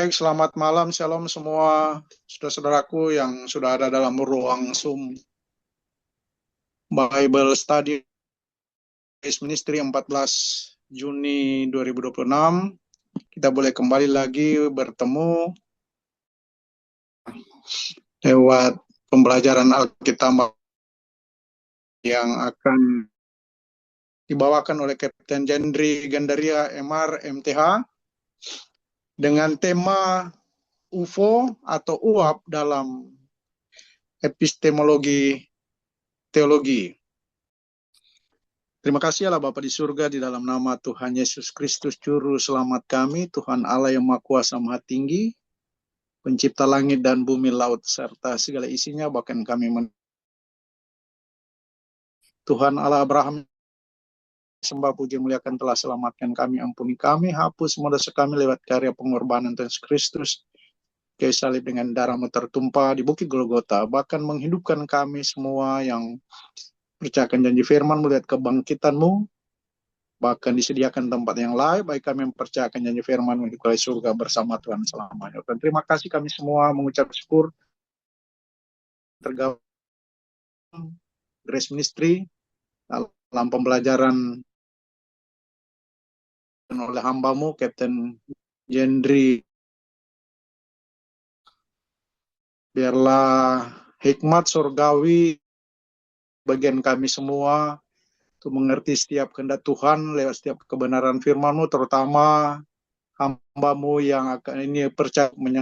Baik, selamat malam, shalom semua saudara-saudaraku yang sudah ada dalam ruang Zoom Bible Study Ministry 14 Juni 2026. Kita boleh kembali lagi bertemu lewat pembelajaran Alkitab yang akan dibawakan oleh Kapten Jendri Gandaria MR MTH dengan tema UFO atau uap dalam epistemologi teologi. Terima kasih Allah Bapa di surga, di dalam nama Tuhan Yesus Kristus Juru Selamat kami, Tuhan Allah yang Maha Kuasa Maha Tinggi, pencipta langit dan bumi, laut, serta segala isinya, bahkan kami Tuhan Allah Abraham, sembah puji muliakan, telah selamatkan kami, ampuni kami, hapus semua dosa kami lewat karya pengorbanan Tuhan Yesus Kristus, kayu salib dengan darah-Mu tertumpah di bukit Golgota, bahkan menghidupkan kami semua yang percayakan janji firman-Mu, lihat kebangkitan-Mu, bahkan disediakan tempat yang lain, baik kami mempercayakan janji firman untuk ke surga bersama Tuhan selamanya. Dan terima kasih kami semua mengucap syukur tergabung Grace Ministry dalam pembelajaran oleh hamba-Mu, Kapten Jendri. Biarlah hikmat surgawi bagian kami semua untuk mengerti setiap kehendak Tuhan lewat setiap kebenaran firman-Mu, terutama hamba-Mu yang akan ini percaya materi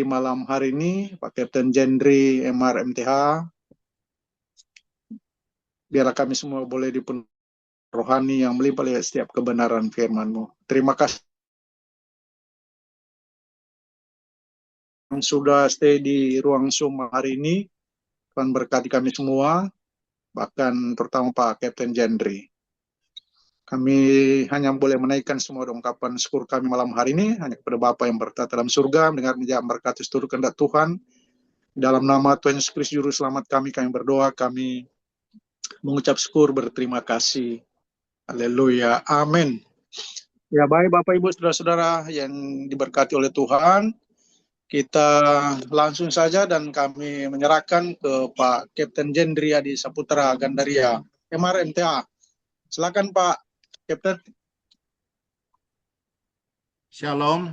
malam hari ini, Pak Kapten Jendri MR MTH. Biarlah kami semua boleh dipenuhi rohani yang melimpah lewat setiap kebenaran firman-Mu. Terima kasih yang sudah stay di ruang Zoom hari ini. Tuhan berkati kami semua, bahkan terutama Pak Kapten Jendri. Kami hanya boleh menaikkan semua ungkapan syukur kami malam hari ini hanya kepada Bapa yang bertata dalam surga, mendengar menjawab berkati seluruh kehendak Tuhan. Dalam nama Tuhan Yesus Kristus Juru Selamat kami berdoa, kami mengucap syukur, berterima kasih. Haleluya, amin. Ya, baik Bapak Ibu Saudara-saudara yang diberkati oleh Tuhan, kita langsung saja dan kami menyerahkan ke Pak Kapten Jendri Adi Saputra Gandaria MR MTA. Silakan Pak Kapten. Shalom.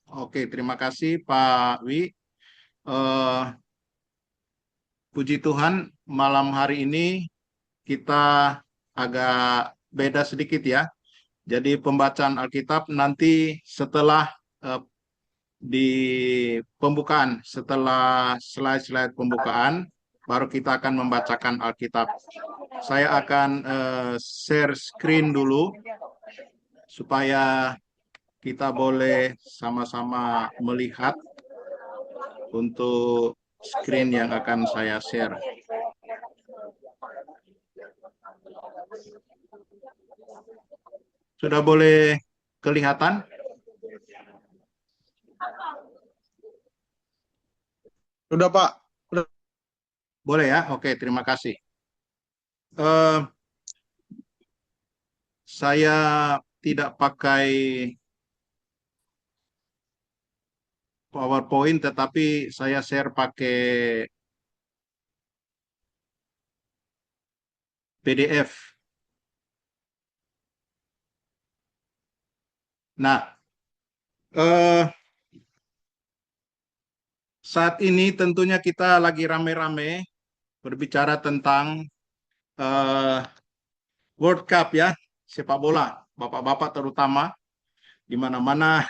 Oke, terima kasih Pak Wi. Puji Tuhan, malam hari ini kita agak beda sedikit ya. Jadi pembacaan Alkitab nanti setelah di pembukaan, setelah slide-slide pembukaan, baru kita akan membacakan Alkitab. Saya akan share screen dulu supaya kita boleh sama-sama melihat untuk screen yang akan saya share. Sudah boleh kelihatan? Sudah Pak. Boleh ya? Oke, terima kasih. Saya tidak pakai PowerPoint, tetapi saya share pakai PDF. Nah, saat ini tentunya kita lagi rame-rame berbicara tentang World Cup ya, sepak bola, bapak-bapak terutama, di mana-mana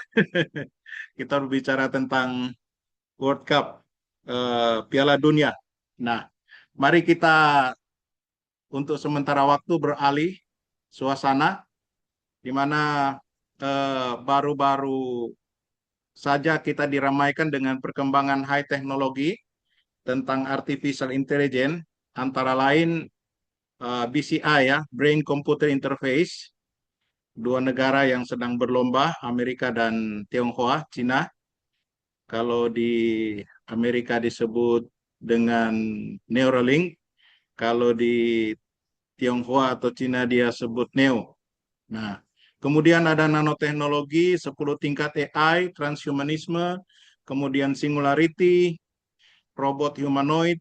kita berbicara tentang World Cup, Piala Dunia. Nah, mari kita untuk sementara waktu beralih suasana, di mana baru-baru saja kita diramaikan dengan perkembangan high teknologi tentang artificial intelligence, antara lain BCI ya, Brain Computer Interface, dua negara yang sedang berlomba, Amerika dan Tionghoa, Cina. Kalau di Amerika disebut dengan Neuralink, kalau di Tionghoa atau Cina dia sebut Neo. Nah, Kemudian ada nanoteknologi, 10 tingkat AI, transhumanisme, kemudian singularity, robot humanoid,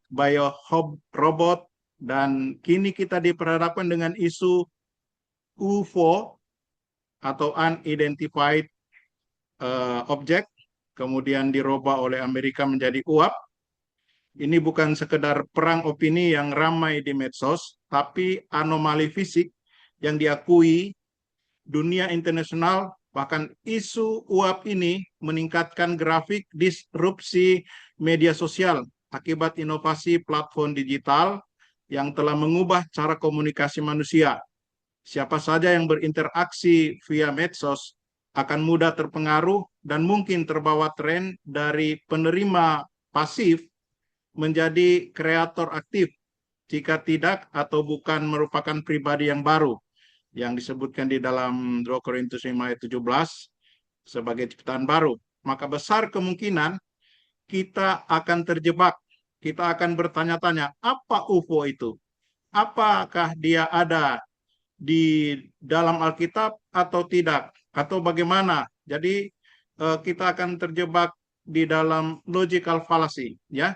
robot, dan kini kita diperhadapkan dengan isu UFO atau Unidentified Object, kemudian dirubah oleh Amerika menjadi UAP. Ini bukan sekedar perang opini yang ramai di medsos, tapi anomali fisik yang diakui dunia internasional. Bahkan isu UAP ini meningkatkan grafik disrupsi media sosial akibat inovasi platform digital yang telah mengubah cara komunikasi manusia. Siapa saja yang berinteraksi via medsos akan mudah terpengaruh dan mungkin terbawa tren dari penerima pasif menjadi kreator aktif jika tidak atau bukan merupakan pribadi yang baru yang disebutkan di dalam 2 Korintus 5 ayat 17 sebagai ciptaan baru. Maka besar kemungkinan kita akan terjebak. Kita akan bertanya-tanya, apa UFO itu? Apakah dia ada di dalam Alkitab atau tidak? Atau bagaimana? Jadi kita akan terjebak di dalam logical fallacy, ya.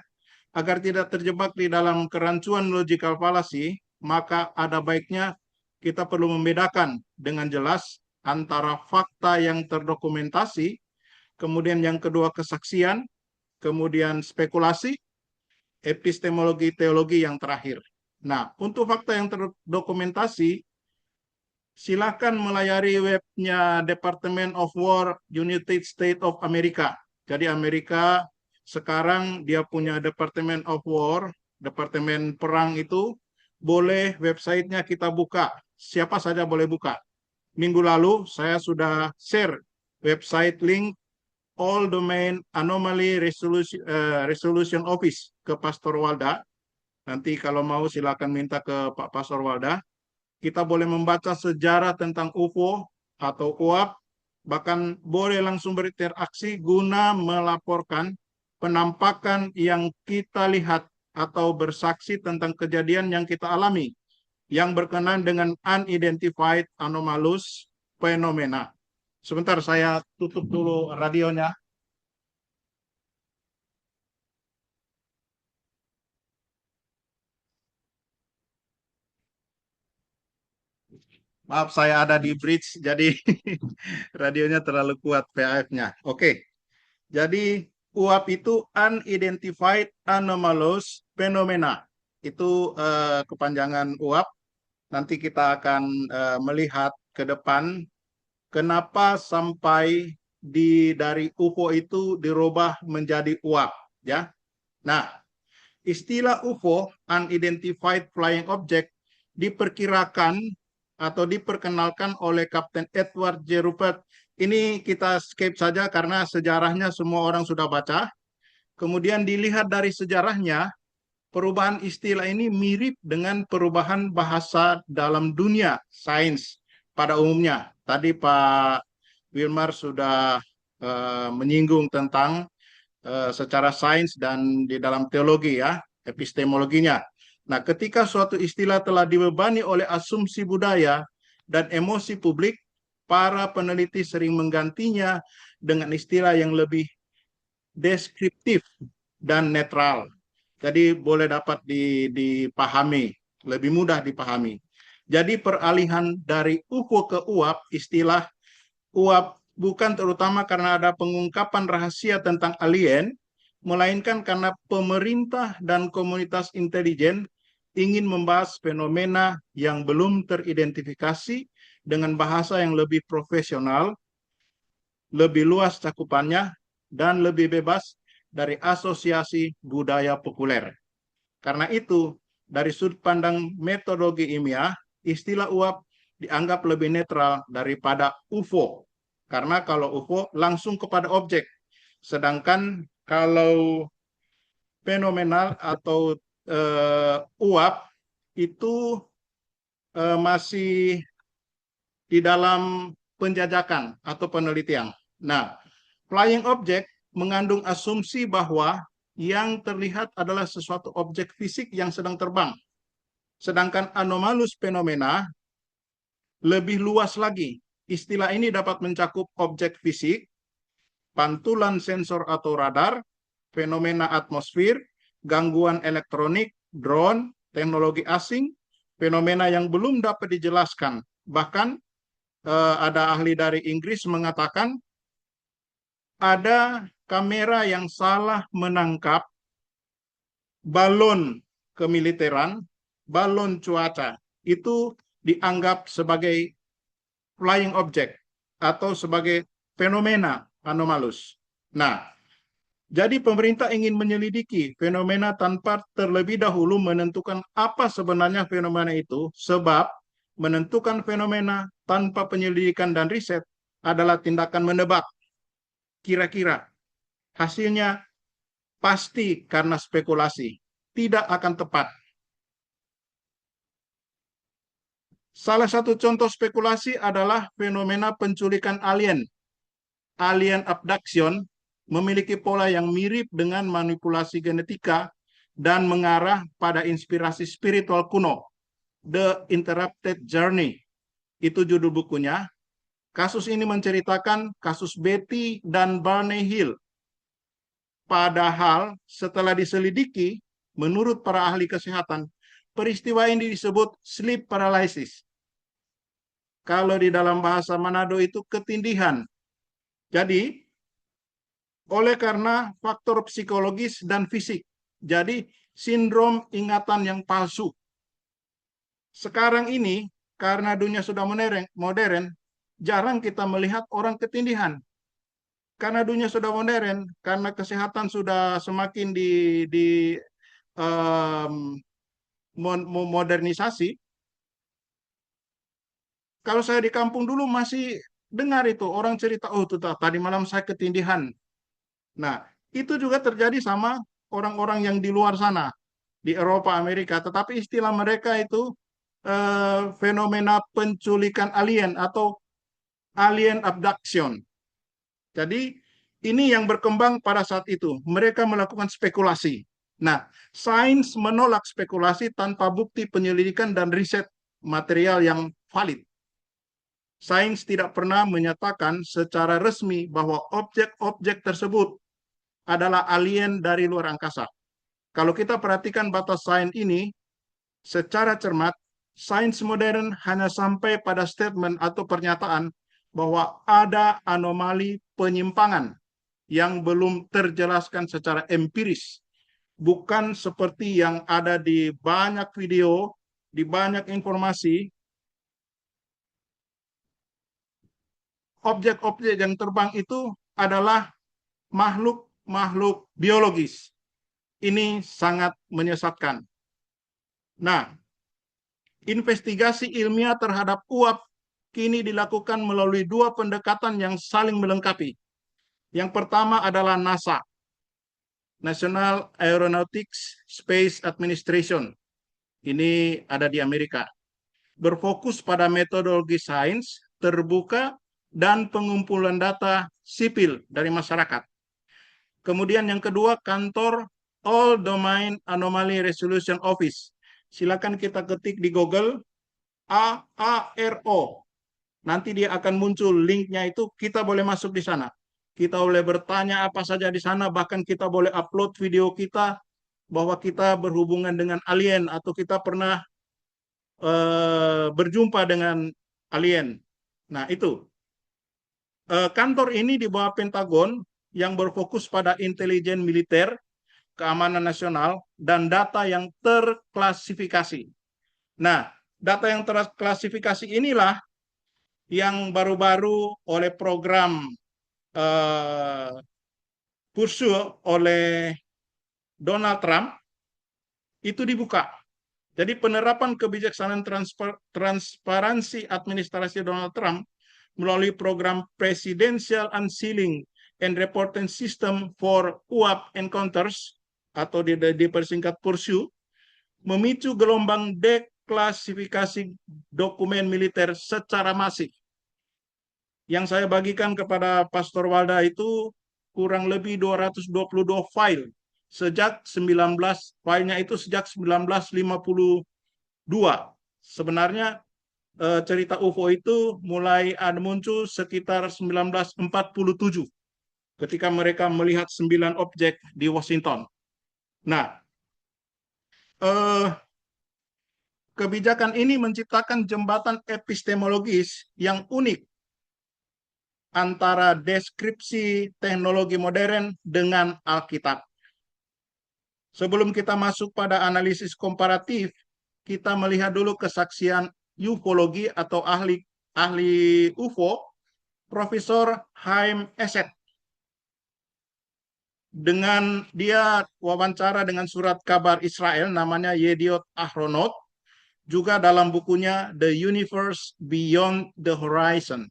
Agar tidak terjebak di dalam kerancuan logical fallacy, maka ada baiknya kita perlu membedakan dengan jelas antara fakta yang terdokumentasi, kemudian yang kedua kesaksian, kemudian spekulasi, epistemologi teologi yang terakhir. Nah, untuk fakta yang terdokumentasi, silakan melayari webnya Department of War United States of America. Jadi Amerika sekarang dia punya Department of War, Departemen Perang itu, boleh websitenya kita buka. Siapa saja boleh buka. Minggu lalu saya sudah share website link All Domain Anomaly Resolution Office ke Pastor Walda. Nanti kalau mau silakan minta ke Pak Pastor Walda. Kita boleh membaca sejarah tentang UFO atau UAP, bahkan boleh langsung berinteraksi guna melaporkan penampakan yang kita lihat atau bersaksi tentang kejadian yang kita alami yang berkenaan dengan unidentified anomalous phenomena. Sebentar, saya tutup dulu radionya. Maaf, saya ada di bridge, jadi radionya terlalu kuat PAF-nya. Oke, jadi UAP itu Unidentified Anomalous Phenomena. Itu kepanjangan UAP. Nanti kita akan melihat ke depan kenapa sampai dari UFO itu dirubah menjadi UAP, ya. Nah, istilah UFO Unidentified Flying Object diperkirakan atau diperkenalkan oleh Kapten Edward J. Rupert. Ini kita skip saja karena sejarahnya semua orang sudah baca. Kemudian dilihat dari sejarahnya, perubahan istilah ini mirip dengan perubahan bahasa dalam dunia sains pada umumnya. Tadi Pak Wilmar sudah menyinggung tentang secara sains dan di dalam teologi, ya, epistemologinya. Nah, ketika suatu istilah telah dibebani oleh asumsi budaya dan emosi publik, para peneliti sering menggantinya dengan istilah yang lebih deskriptif dan netral. Jadi boleh dapat dipahami, lebih mudah dipahami. Jadi peralihan dari UFO ke UAP, istilah UAP bukan terutama karena ada pengungkapan rahasia tentang alien, melainkan karena pemerintah dan komunitas intelijen ingin membahas fenomena yang belum teridentifikasi dengan bahasa yang lebih profesional, lebih luas cakupannya, dan lebih bebas dari asosiasi budaya populer. Karena itu, dari sudut pandang metodologi ilmiah, istilah UAP dianggap lebih netral daripada UFO. Karena kalau UFO langsung kepada objek, sedangkan kalau fenomenal atau UAP itu masih di dalam penjajakan atau penelitian. Nah, flying object mengandung asumsi bahwa yang terlihat adalah sesuatu objek fisik yang sedang terbang. Sedangkan anomalous fenomena lebih luas lagi. Istilah ini dapat mencakup objek fisik, pantulan sensor atau radar, fenomena atmosfer, gangguan elektronik, drone, teknologi asing, fenomena yang belum dapat dijelaskan. Bahkan ada ahli dari Inggris mengatakan ada kamera yang salah menangkap balon kemiliteran, balon cuaca. Itu dianggap sebagai flying object atau sebagai fenomena anomalus. Nah, jadi pemerintah ingin menyelidiki fenomena tanpa terlebih dahulu menentukan apa sebenarnya fenomena itu, sebab menentukan fenomena tanpa penyelidikan dan riset adalah tindakan menebak. Kira-kira hasilnya pasti karena spekulasi, tidak akan tepat. Salah satu contoh spekulasi adalah fenomena penculikan alien. Alien abduction memiliki pola yang mirip dengan manipulasi genetika dan mengarah pada inspirasi spiritual kuno. The Interrupted Journey. Itu judul bukunya. Kasus ini menceritakan kasus Betty dan Barney Hill. Padahal setelah diselidiki, menurut para ahli kesehatan, peristiwa ini disebut sleep paralysis. Kalau di dalam bahasa Manado itu ketindihan. Jadi, oleh karena faktor psikologis dan fisik. Jadi, sindrom ingatan yang palsu. Sekarang ini, karena dunia sudah modern, jarang kita melihat orang ketindihan. Karena dunia sudah modern, karena kesehatan sudah semakin modernisasi. Kalau saya di kampung dulu masih dengar itu orang cerita, oh tuh tadi malam saya ketindihan. Nah, itu juga terjadi sama orang-orang yang di luar sana, di Eropa, Amerika. Tetapi istilah mereka itu fenomena penculikan alien atau alien abduction. Jadi ini yang berkembang pada saat itu. Mereka melakukan spekulasi. Nah, sains menolak spekulasi tanpa bukti penyelidikan dan riset material yang valid. Sains tidak pernah menyatakan secara resmi bahwa objek-objek tersebut adalah alien dari luar angkasa. Kalau kita perhatikan batas sains ini secara cermat, sains modern hanya sampai pada statement atau pernyataan bahwa ada anomali penyimpangan yang belum terjelaskan secara empiris. Bukan seperti yang ada di banyak video, di banyak informasi, objek-objek yang terbang itu adalah makhluk-makhluk biologis. Ini sangat menyesatkan. Nah, investigasi ilmiah terhadap uap kini dilakukan melalui dua pendekatan yang saling melengkapi. Yang pertama adalah NASA, National Aeronautics Space Administration. Ini ada di Amerika. Berfokus pada metodologi sains, terbuka, dan pengumpulan data sipil dari masyarakat. Kemudian yang kedua, kantor All Domain Anomaly Resolution Office. Silakan kita ketik di Google AARO. Nanti dia akan muncul linknya itu, kita boleh masuk di sana. Kita boleh bertanya apa saja di sana, bahkan kita boleh upload video kita bahwa kita berhubungan dengan alien atau kita pernah berjumpa dengan alien. Nah, itu. Kantor ini di bawah Pentagon yang berfokus pada intelijen militer, keamanan nasional, dan data yang terklasifikasi. Nah, data yang terklasifikasi inilah yang baru-baru oleh program Pursuit oleh Donald Trump itu dibuka. Jadi penerapan kebijaksanaan transparansi administrasi Donald Trump melalui program Presidential Unsealing and Reporting System for UAP Encounters atau dipersingkat Pursuit, memicu gelombang deklasifikasi dokumen militer secara masif. Yang saya bagikan kepada Pastor Walda itu kurang lebih 222 file sejak filenya itu sejak 1952. Sebenarnya cerita UFO itu mulai ada muncul sekitar 1947 ketika mereka melihat 9 objek di Washington. Nah, kebijakan ini menciptakan jembatan epistemologis yang unik antara deskripsi teknologi modern dengan Alkitab. Sebelum kita masuk pada analisis komparatif, kita melihat dulu kesaksian ufologi atau ahli UFO, Profesor Haim Esed. Dengan dia wawancara dengan surat kabar Israel, namanya Yediot Ahronot, juga dalam bukunya The Universe Beyond the Horizon.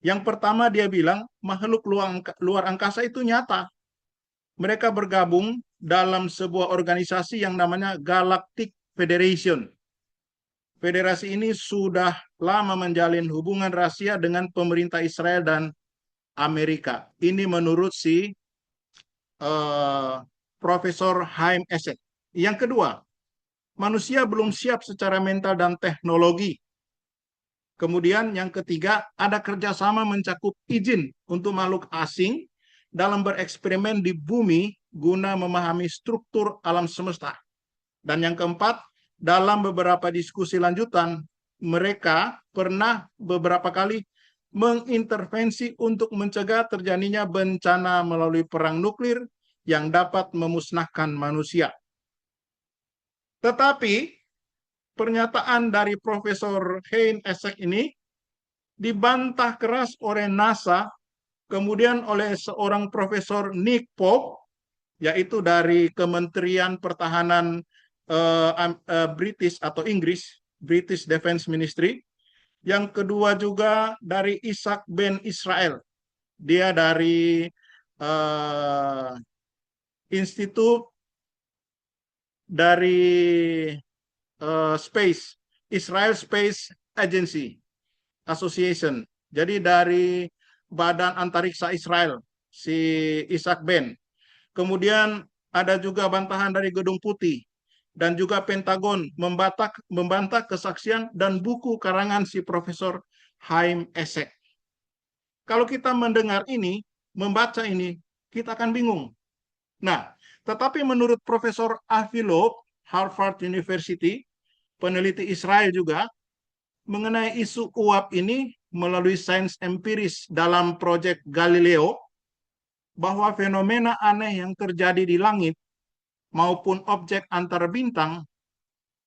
Yang pertama dia bilang, makhluk luar angkasa itu nyata. Mereka bergabung dalam sebuah organisasi yang namanya Galactic Federation. Federasi ini sudah lama menjalin hubungan rahasia dengan pemerintah Israel dan Amerika. Ini menurut si Profesor Haim Esed. Yang kedua, manusia belum siap secara mental dan teknologi. Kemudian yang ketiga, ada kerjasama mencakup izin untuk makhluk asing dalam bereksperimen di bumi guna memahami struktur alam semesta. Dan yang keempat, dalam beberapa diskusi lanjutan, mereka pernah beberapa kali mengintervensi untuk mencegah terjadinya bencana melalui perang nuklir yang dapat memusnahkan manusia. Tetapi pernyataan dari Profesor Haim Esed ini dibantah keras oleh NASA, kemudian oleh seorang Profesor Nick Pope, yaitu dari Kementerian Pertahanan British atau Inggris, British Defense Ministry. Yang kedua juga dari Isaac Ben Israel. Dia dari Institut dari Space, Israel Space Agency Association. Jadi dari Badan Antariksa Israel, si Isaac Ben. Kemudian ada juga bantahan dari Gedung Putih dan juga Pentagon membantah kesaksian dan buku karangan si Profesor Haim Esed. Kalau kita mendengar ini, membaca ini, kita akan bingung. Nah, tetapi menurut Profesor Avi Loeb, Harvard University, peneliti Israel juga, mengenai isu uap ini melalui sains empiris dalam proyek Galileo, bahwa fenomena aneh yang terjadi di langit maupun objek antar bintang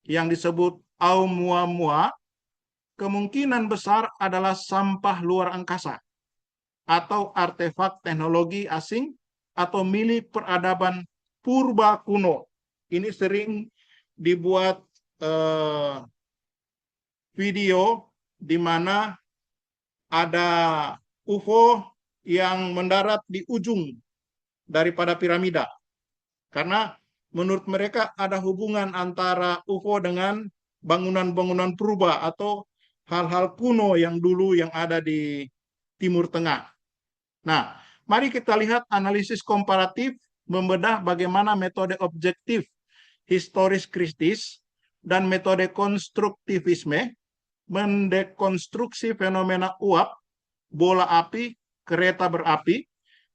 yang disebut Oumuamua kemungkinan besar adalah sampah luar angkasa atau artefak teknologi asing atau milik peradaban purba kuno. Ini sering dibuat video di mana ada UFO yang mendarat di ujung daripada piramida. Karena menurut mereka ada hubungan antara UFO dengan bangunan-bangunan purba atau hal-hal kuno yang dulu yang ada di Timur Tengah. Nah, mari kita lihat analisis komparatif membedah bagaimana metode objektif historis kristis dan metode konstruktivisme mendekonstruksi fenomena uap, bola api, kereta berapi,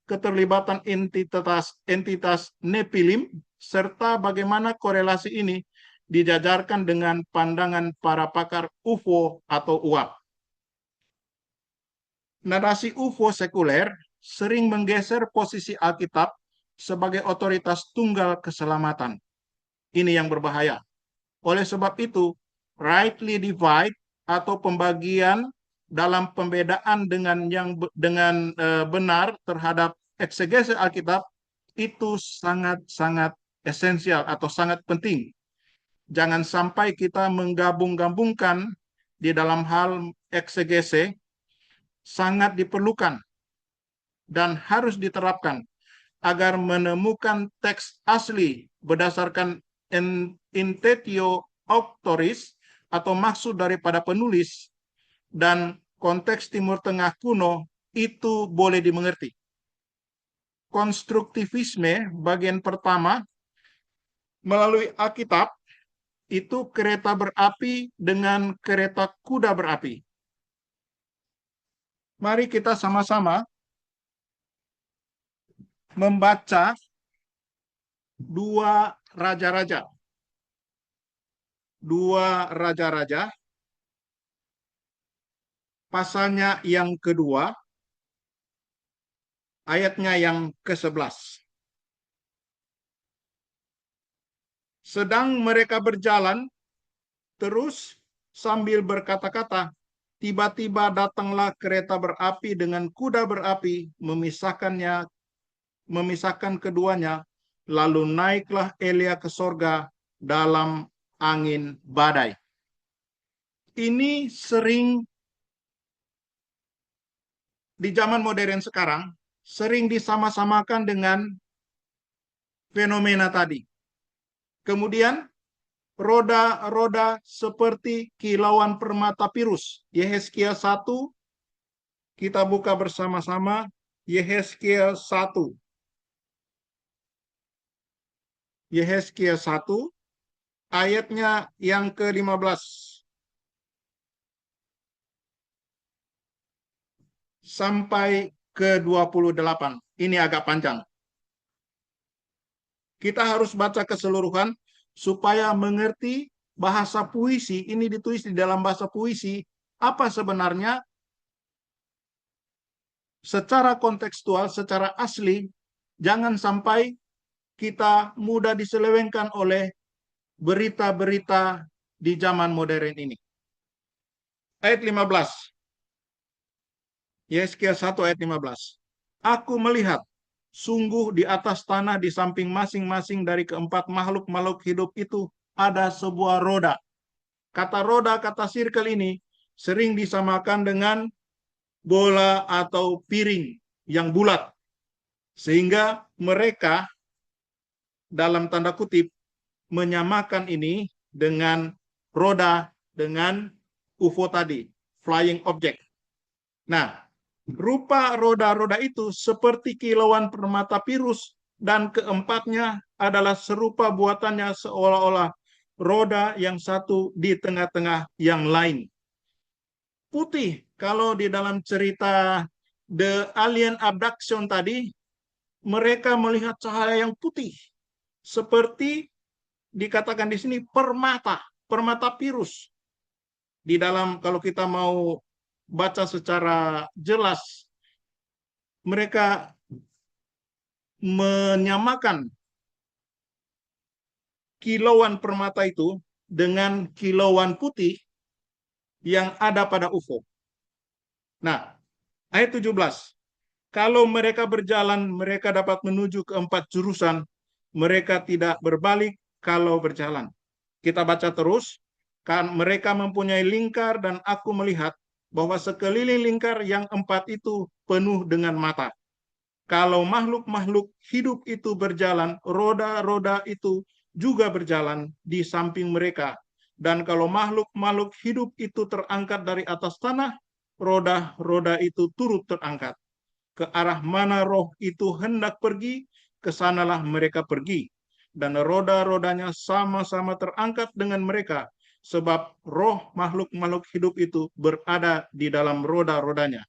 keterlibatan entitas Nephilim, serta bagaimana korelasi ini dijajarkan dengan pandangan para pakar UFO atau uap. Narasi UFO sekuler sering menggeser posisi Alkitab sebagai otoritas tunggal keselamatan. Ini yang berbahaya. Oleh sebab itu, rightly divide atau pembagian dalam pembedaan dengan benar terhadap eksegese Alkitab itu sangat-sangat esensial atau sangat penting. Jangan sampai kita menggabung-gabungkan di dalam hal eksegese, sangat diperlukan dan harus diterapkan agar menemukan teks asli berdasarkan intentatio auctoris atau maksud daripada penulis dan konteks Timur Tengah kuno itu boleh dimengerti. Konstruktivisme bagian pertama melalui Alkitab itu kereta berapi dengan kereta kuda berapi. Mari kita sama-sama membaca dua raja-raja. Dua raja-raja, pasalnya yang kedua, ayatnya yang ke-11. Sedang mereka berjalan terus sambil berkata-kata, tiba-tiba datanglah kereta berapi dengan kuda berapi, memisahkan keduanya, lalu naiklah Elia ke sorga dalam angin badai. Ini sering di zaman modern sekarang, sering disama-samakan dengan fenomena tadi. Kemudian roda-roda seperti kilauan permata Pirus. Yehezkiel 1, kita buka bersama-sama Yehezkiel 1. Yehezkiel 1, ayatnya yang ke-15 sampai ke-28. Ini agak panjang. Kita harus baca keseluruhan supaya mengerti bahasa puisi. Ini ditulis di dalam bahasa puisi. Apa sebenarnya secara kontekstual, secara asli, jangan sampai kita mudah diselewengkan oleh berita-berita di zaman modern ini. Ayat 15. Yehezkiel 1 ayat 15. Aku melihat sungguh di atas tanah di samping masing-masing dari keempat makhluk-makhluk hidup itu ada sebuah roda. Kata roda, kata circle ini sering disamakan dengan bola atau piring yang bulat. Sehingga mereka dalam tanda kutip menyamakan ini dengan roda, dengan UFO tadi, flying object. Nah, rupa roda-roda itu seperti kilauan permata Pirus, dan keempatnya adalah serupa buatannya seolah-olah roda yang satu di tengah-tengah yang lain. Putih, kalau di dalam cerita The Alien Abduction tadi, mereka melihat cahaya yang putih, seperti dikatakan di sini permata Pirus. Di dalam, kalau kita mau baca secara jelas, mereka menyamakan kilauan permata itu dengan kilauan putih yang ada pada UFO. Nah, ayat 17. Kalau mereka berjalan, mereka dapat menuju ke 4 jurusan. Mereka tidak berbalik kalau berjalan. Kita baca terus. Kan mereka mempunyai lingkar dan aku melihat bahwa sekeliling lingkar yang 4 itu penuh dengan mata. Kalau makhluk-makhluk hidup itu berjalan, roda-roda itu juga berjalan di samping mereka. Dan kalau makhluk-makhluk hidup itu terangkat dari atas tanah, roda-roda itu turut terangkat. Ke arah mana roh itu hendak pergi, ke sanalah mereka pergi. Dan roda-rodanya sama-sama terangkat dengan mereka, sebab roh makhluk-makhluk hidup itu berada di dalam roda-rodanya.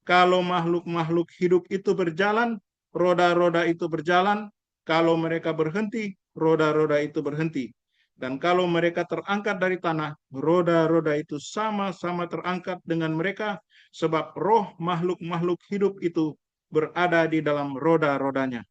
Kalau makhluk-makhluk hidup itu berjalan, roda-roda itu berjalan. Kalau mereka berhenti, roda-roda itu berhenti. Dan kalau mereka terangkat dari tanah, roda-roda itu sama-sama terangkat dengan mereka, sebab roh makhluk-makhluk hidup itu berada di dalam roda-rodanya.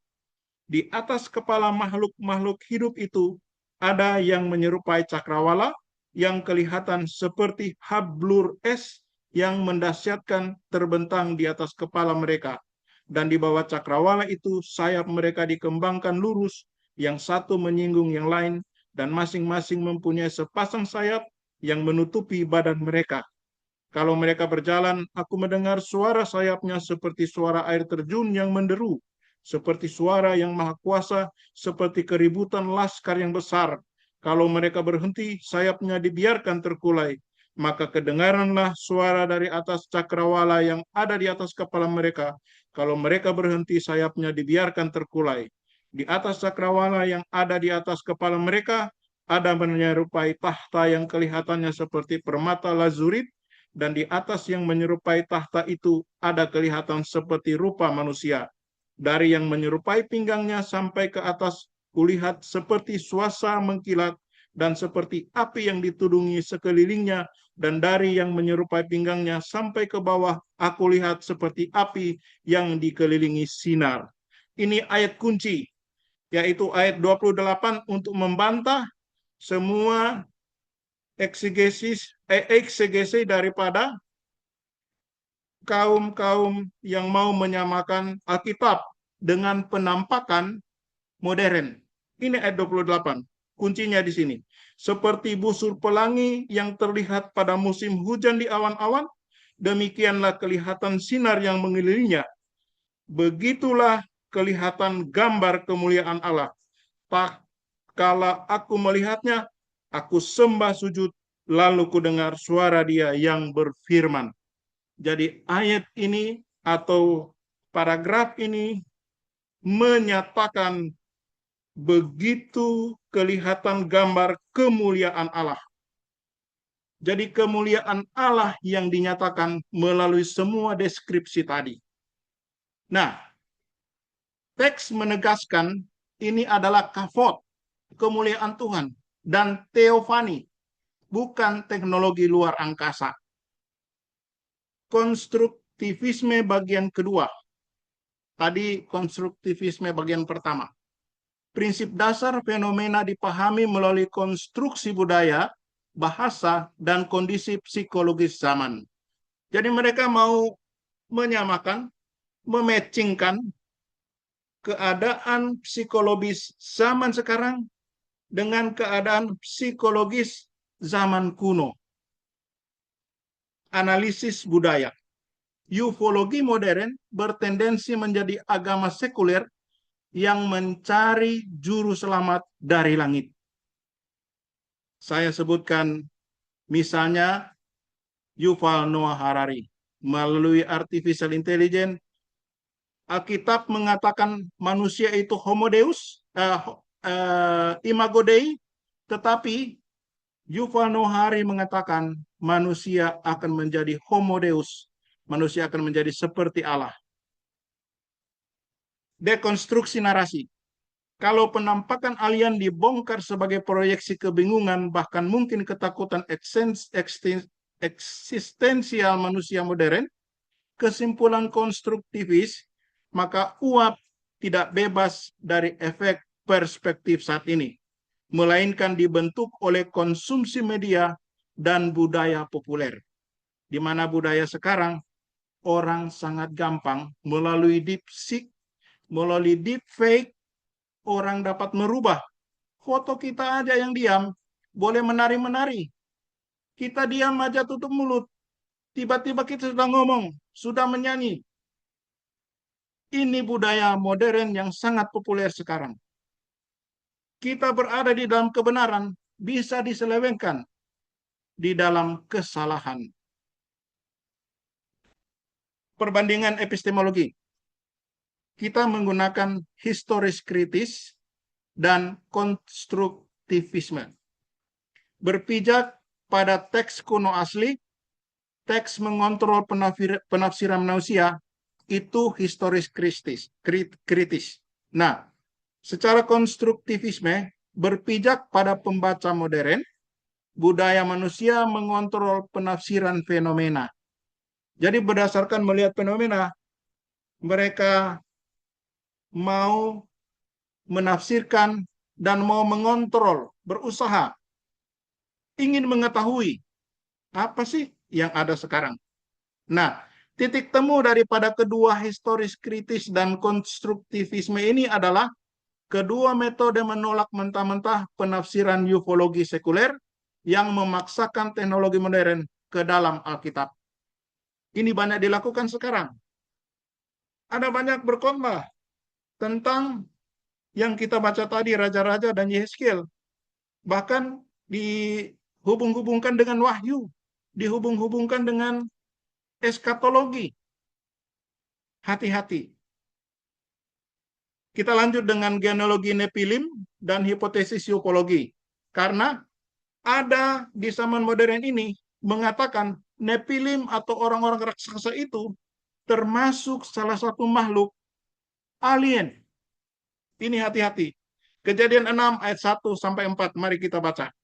Di atas kepala makhluk-makhluk hidup itu ada yang menyerupai cakrawala, yang kelihatan seperti hablur es yang mendasyatkan terbentang di atas kepala mereka. Dan di bawah cakrawala itu sayap mereka dikembangkan lurus, yang satu menyinggung yang lain, dan masing-masing mempunyai sepasang sayap yang menutupi badan mereka. Kalau mereka berjalan, aku mendengar suara sayapnya seperti suara air terjun yang menderu, seperti suara yang maha kuasa, seperti keributan laskar yang besar. Kalau mereka berhenti, sayapnya dibiarkan terkulai. Maka kedengaranlah suara dari atas cakrawala yang ada di atas kepala mereka. Kalau mereka berhenti, sayapnya dibiarkan terkulai. Di atas cakrawala yang ada di atas kepala mereka ada menyerupai tahta yang kelihatannya seperti permata lazurit, dan di atas yang menyerupai tahta itu ada kelihatan seperti rupa manusia. Dari yang menyerupai pinggangnya sampai ke atas, kulihat seperti swasa mengkilat, dan seperti api yang ditudungi sekelilingnya, dan dari yang menyerupai pinggangnya sampai ke bawah, aku lihat seperti api yang dikelilingi sinar. Ini ayat kunci, yaitu ayat 28 untuk membantah semua eksegesi daripada kaum-kaum yang mau menyamakan Alkitab dengan penampakan modern. Ini ayat 28. Kuncinya di sini. Seperti busur pelangi yang terlihat pada musim hujan di awan-awan, demikianlah kelihatan sinar yang mengelilinginya. Begitulah kelihatan gambar kemuliaan Allah. Tak kala aku melihatnya, aku sembah sujud, lalu ku dengar suara Dia yang berfirman. Jadi ayat ini atau paragraf ini menyatakan begitu kelihatan gambar kemuliaan Allah. Jadi kemuliaan Allah yang dinyatakan melalui semua deskripsi tadi. Nah, teks menegaskan ini adalah kavod, kemuliaan Tuhan, dan teofani, bukan teknologi luar angkasa. Konstruktivisme bagian kedua. Tadi konstruktivisme bagian pertama. Prinsip dasar fenomena dipahami melalui konstruksi budaya, bahasa, dan kondisi psikologis zaman. Jadi mereka mau menyamakan, mematchingkan keadaan psikologis zaman sekarang dengan keadaan psikologis zaman kuno. Analisis budaya. Ufologi modern bertendensi menjadi agama sekuler yang mencari juru selamat dari langit. Saya sebutkan misalnya Yuval Noah Harari. Melalui artificial intelligence, Alkitab mengatakan manusia itu homo deus, imago Dei, tetapi Yuval Noah Harari mengatakan manusia akan menjadi homo deus, manusia akan menjadi seperti Allah. Dekonstruksi narasi. Kalau penampakan alien dibongkar sebagai proyeksi kebingungan, bahkan mungkin ketakutan eksistensial manusia modern, kesimpulan konstruktivis, maka uap tidak bebas dari efek perspektif saat ini, melainkan dibentuk oleh konsumsi media dan budaya populer. Di mana budaya sekarang, orang sangat gampang melalui deepseek, melalui deepfake, orang dapat merubah. Foto kita aja yang diam, boleh menari-menari. Kita diam aja tutup mulut. Tiba-tiba kita sudah ngomong, sudah menyanyi. Ini budaya modern yang sangat populer sekarang. Kita berada di dalam kebenaran, bisa diselewengkan di dalam kesalahan. Perbandingan epistemologi. Kita menggunakan historis kritis dan konstruktivisme. Berpijak pada teks kuno asli, teks mengontrol penafsiran manusia, itu historis kritis. Nah, secara konstruktivisme berpijak pada pembaca modern, budaya manusia mengontrol penafsiran fenomena. Jadi berdasarkan melihat fenomena, mereka mau menafsirkan dan mau mengontrol, berusaha, ingin mengetahui apa sih yang ada sekarang. Nah, titik temu daripada kedua historis kritis dan konstruktivisme ini adalah kedua metode menolak mentah-mentah penafsiran ufologi sekuler yang memaksakan teknologi modern ke dalam Alkitab. Ini banyak dilakukan sekarang. Ada banyak berkhotbah tentang yang kita baca tadi, Raja-Raja dan Yehezkiel. Bahkan dihubung-hubungkan dengan wahyu, dihubung-hubungkan dengan eskatologi. Hati-hati. Kita lanjut dengan genealogi Nephilim dan hipotesis ufologi. Karena ada di zaman modern ini mengatakan Nephilim atau orang-orang raksasa itu termasuk salah satu makhluk alien. Ini hati-hati. Kejadian 6 ayat 1 sampai 4. Mari kita baca.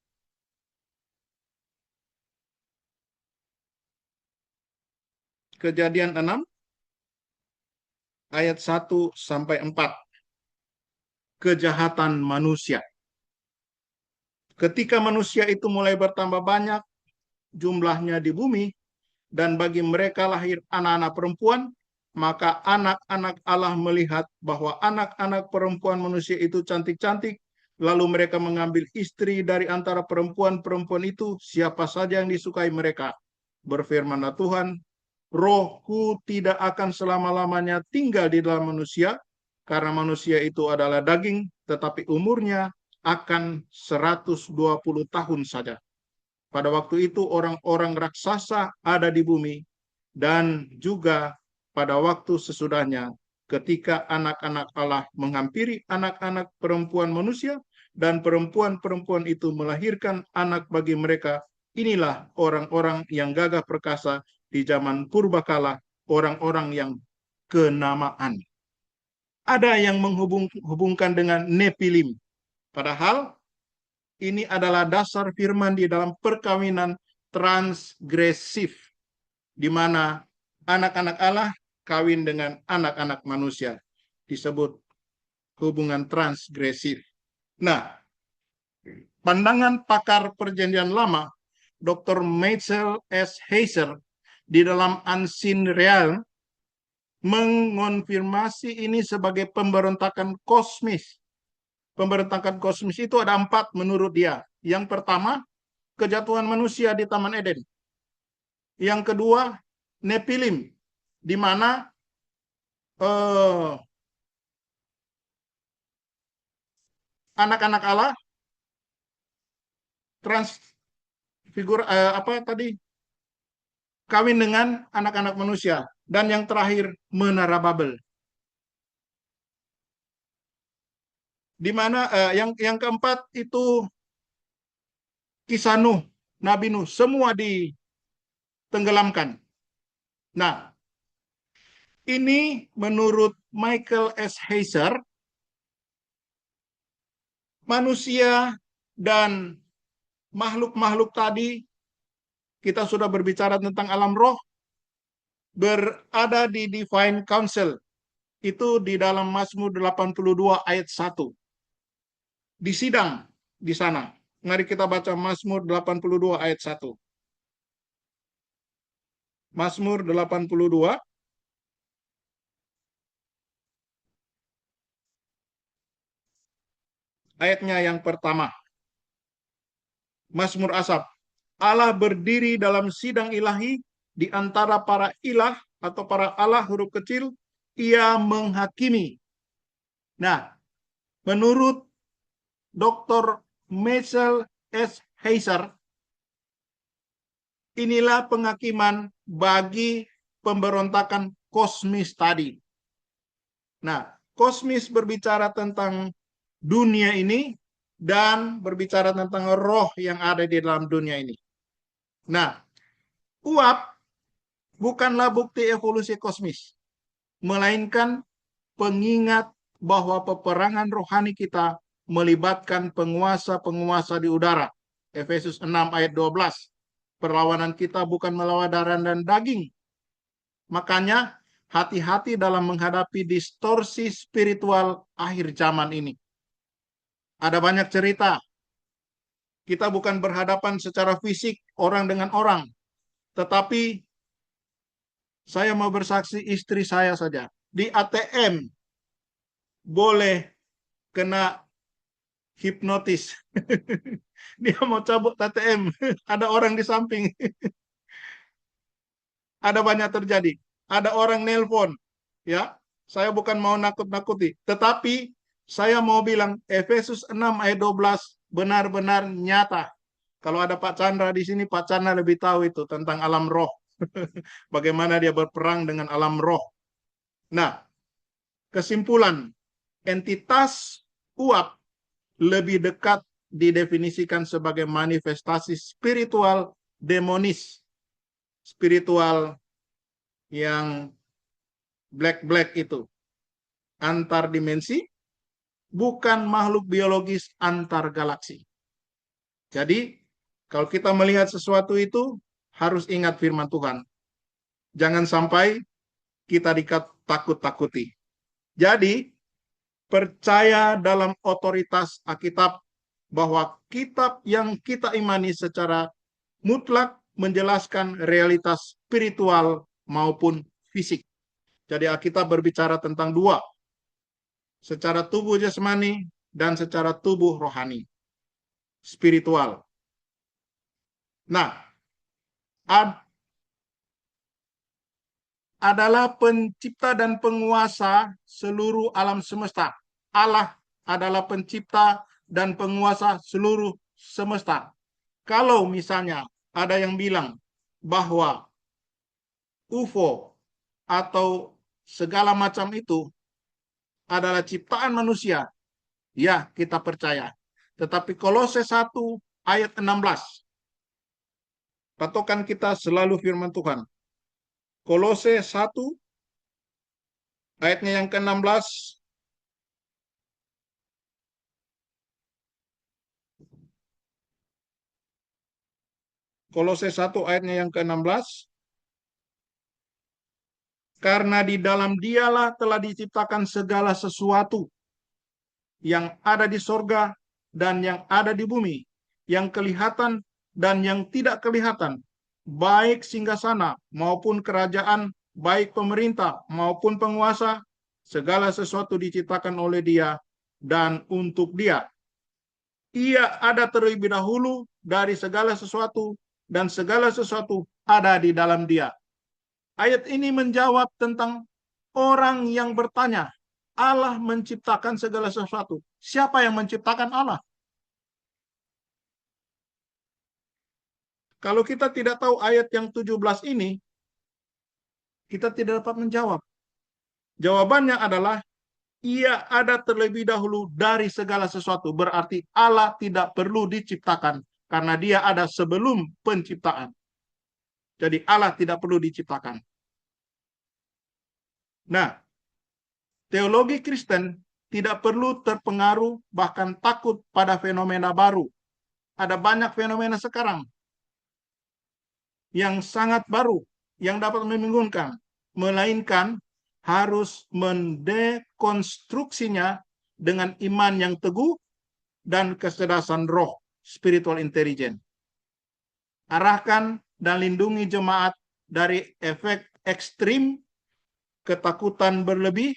Kejadian 6 ayat 1 sampai 4. Kejahatan manusia. Ketika manusia itu mulai bertambah banyak jumlahnya di bumi, dan bagi mereka lahir anak-anak perempuan, maka anak-anak Allah melihat bahwa anak-anak perempuan manusia itu cantik-cantik, lalu mereka mengambil istri dari antara perempuan-perempuan itu, siapa saja yang disukai mereka. Berfirmanlah Tuhan, Rohku tidak akan selama-lamanya tinggal di dalam manusia, karena manusia itu adalah daging, tetapi umurnya akan 120 tahun saja. Pada waktu itu orang-orang raksasa ada di bumi, dan juga pada waktu sesudahnya ketika anak-anak Allah menghampiri anak-anak perempuan manusia, dan perempuan-perempuan itu melahirkan anak bagi mereka. Inilah orang-orang yang gagah perkasa di zaman purbakala, orang-orang yang kenamaan. Ada yang menghubungkan dengan Nephilim, padahal ini adalah dasar firman di dalam perkawinan transgresif, di mana anak-anak Allah kawin dengan anak-anak manusia. Disebut hubungan transgresif. Nah, pandangan pakar perjanjian lama, Dr. Michael S. Heiser, di dalam Unseen Realm, mengonfirmasi ini sebagai pemberontakan kosmis. Pemberontakan kosmis itu ada 4 menurut dia. Yang pertama, kejatuhan manusia di Taman Eden. Yang kedua, Nephilim, di mana anak-anak Allah kawin dengan anak-anak manusia. Dan yang terakhir, Menara Babel. Di mana yang keempat itu kisah Nuh, Nabi Nuh, semua ditenggelamkan. Nah, ini menurut Michael S. Heiser, manusia dan makhluk-makhluk tadi, kita sudah berbicara tentang alam roh, berada di Divine Council. Itu di dalam Mazmur 82 ayat 1. Di sidang di sana. Mari kita baca Mazmur 82 ayat 1. Mazmur 82 ayatnya yang pertama. Mazmur Asaf. Allah berdiri dalam sidang ilahi di antara para ilah atau para Allah huruf kecil, ia menghakimi. Nah, menurut Dr. Michael S. Heiser, inilah penghakiman bagi pemberontakan kosmis tadi. Nah, kosmis berbicara tentang dunia ini dan berbicara tentang roh yang ada di dalam dunia ini. Nah, uap bukanlah bukti evolusi kosmis, melainkan pengingat bahwa peperangan rohani kita melibatkan penguasa-penguasa di udara. Efesus 6 ayat 12. Perlawanan kita bukan melawan darah dan daging. Makanya hati-hati dalam menghadapi distorsi spiritual akhir zaman ini. Ada banyak cerita. Kita bukan berhadapan secara fisik orang dengan orang, tetapi saya mau bersaksi istri saya saja. Di ATM boleh kena hipnotis. Dia mau cabut ATM, ada orang di samping. Ada banyak terjadi. Ada orang nelpon, ya. Saya bukan mau nakut-nakuti, tetapi saya mau bilang Efesus 6 ayat 12 benar-benar nyata. Kalau ada Pak Chandra di sini, Pak Chandra lebih tahu itu tentang alam roh. Bagaimana dia berperang dengan alam roh. Nah, kesimpulan, entitas uap lebih dekat didefinisikan sebagai manifestasi spiritual demonis, spiritual yang black itu, antar dimensi, bukan makhluk biologis antar galaksi. Jadi, kalau kita melihat sesuatu itu, harus ingat firman Tuhan. Jangan sampai kita ditakut-takuti. Jadi, percaya dalam otoritas Alkitab, bahwa kitab yang kita imani secara mutlak menjelaskan realitas spiritual maupun fisik. Jadi Alkitab berbicara tentang dua, secara tubuh jasmani dan secara tubuh rohani, spiritual. Nah, adalah pencipta dan penguasa seluruh alam semesta. Allah adalah pencipta dan penguasa seluruh semesta. Kalau misalnya ada yang bilang bahwa UFO atau segala macam itu adalah ciptaan manusia, ya kita percaya. Tetapi Kolose 1 ayat 16, patokan kita selalu firman Tuhan. Kolose 1 ayatnya yang ke-16. Kolose 1 ayatnya yang ke-16. Karena di dalam dialah telah diciptakan segala sesuatu yang ada di sorga dan yang ada di bumi, yang kelihatan dan yang tidak kelihatan, baik singgasana maupun kerajaan, baik pemerintah maupun penguasa, segala sesuatu diciptakan oleh Dia dan untuk Dia. Ia ada terlebih dahulu dari segala sesuatu, dan segala sesuatu ada di dalam Dia. Ayat ini menjawab tentang orang yang bertanya, Allah menciptakan segala sesuatu. Siapa yang menciptakan Allah? Kalau kita tidak tahu ayat yang 17 ini, kita tidak dapat menjawab. Jawabannya adalah, ia ada terlebih dahulu dari segala sesuatu. Berarti Allah tidak perlu diciptakan, karena Dia ada sebelum penciptaan. Jadi Allah tidak perlu diciptakan. Nah, teologi Kristen tidak perlu terpengaruh, bahkan takut pada fenomena baru. Ada banyak fenomena sekarang yang sangat baru, yang dapat membingungkan. Melainkan harus mendekonstruksinya dengan iman yang teguh dan kecerdasan roh, spiritual intelligence. Arahkan dan lindungi jemaat dari efek ekstrim, ketakutan berlebih,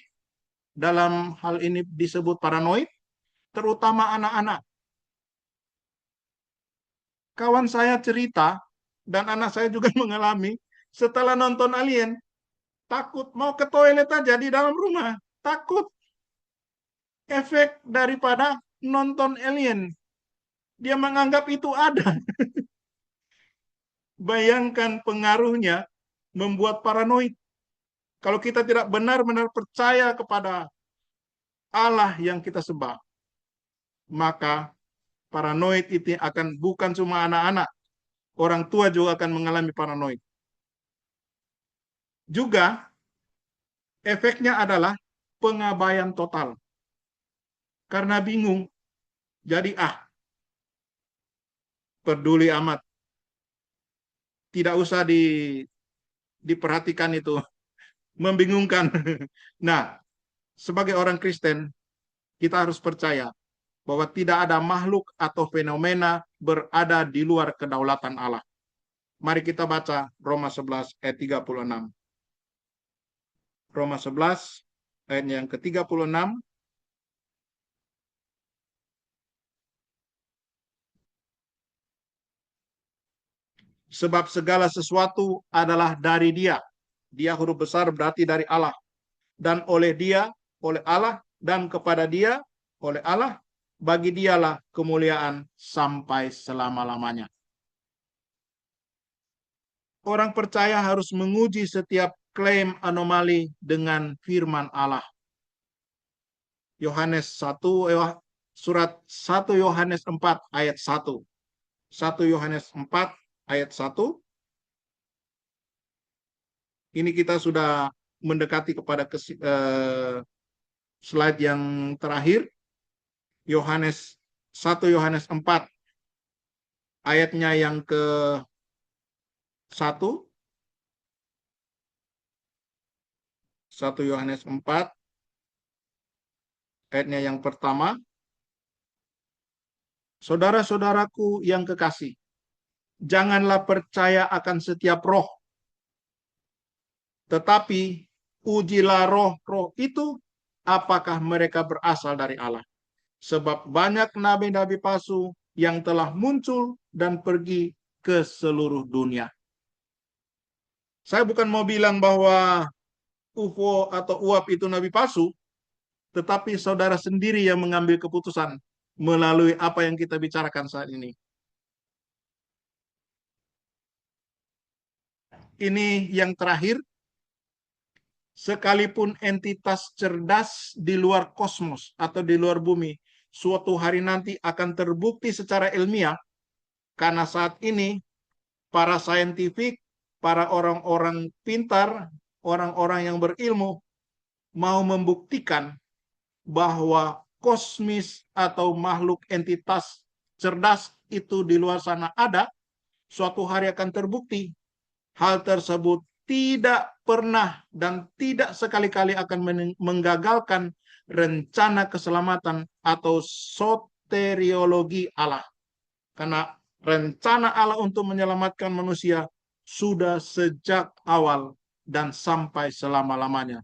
dalam hal ini disebut paranoid, terutama anak-anak. Kawan saya cerita, dan anak saya juga mengalami, setelah nonton Alien, takut mau ke toilet aja di dalam rumah, takut. Efek daripada nonton Alien, dia menganggap itu ada. Bayangkan pengaruhnya membuat paranoid. Kalau kita tidak benar-benar percaya kepada Allah yang kita sembah, maka paranoid itu akan bukan cuma anak-anak, orang tua juga akan mengalami paranoid. Juga efeknya adalah pengabaian total. Karena bingung, jadi peduli amat. Tidak usah diperhatikan itu. Membingungkan. Nah, sebagai orang Kristen, kita harus percaya bahwa tidak ada makhluk atau fenomena berada di luar kedaulatan Allah. Mari kita baca Roma 11 ayat 36. Roma 11 ayat yang ke-36. Sebab segala sesuatu adalah dari Dia. Dia huruf besar berarti dari Allah. Dan oleh Dia, oleh Allah, dan kepada Dia, oleh Allah, bagi Dialah kemuliaan sampai selama-lamanya. Orang percaya harus menguji setiap klaim anomali dengan firman Allah. Yohanes 1 surat 1 Yohanes 4 ayat 1. 1 Yohanes 4 ayat 1. Ini kita sudah mendekati kepada slide yang terakhir. Yohanes 1 Yohanes 4 ayatnya yang ke-1. 1 Yohanes 4 ayatnya yang pertama. Saudara-saudaraku yang kekasih, janganlah percaya akan setiap roh, tetapi ujilah roh-roh itu apakah mereka berasal dari Allah. Sebab banyak nabi-nabi palsu yang telah muncul dan pergi ke seluruh dunia. Saya bukan mau bilang bahwa UFO atau uap itu nabi palsu, tetapi saudara sendiri yang mengambil keputusan melalui apa yang kita bicarakan saat ini. Ini yang terakhir, sekalipun entitas cerdas di luar kosmos atau di luar bumi, suatu hari nanti akan terbukti secara ilmiah, karena saat ini para saintifik, para orang-orang pintar, orang-orang yang berilmu, mau membuktikan bahwa kosmis atau makhluk entitas cerdas itu di luar sana ada, suatu hari akan terbukti. Hal tersebut tidak pernah dan tidak sekali-kali akan menggagalkan rencana keselamatan atau soteriologi Allah. Karena rencana Allah untuk menyelamatkan manusia sudah sejak awal dan sampai selama-lamanya.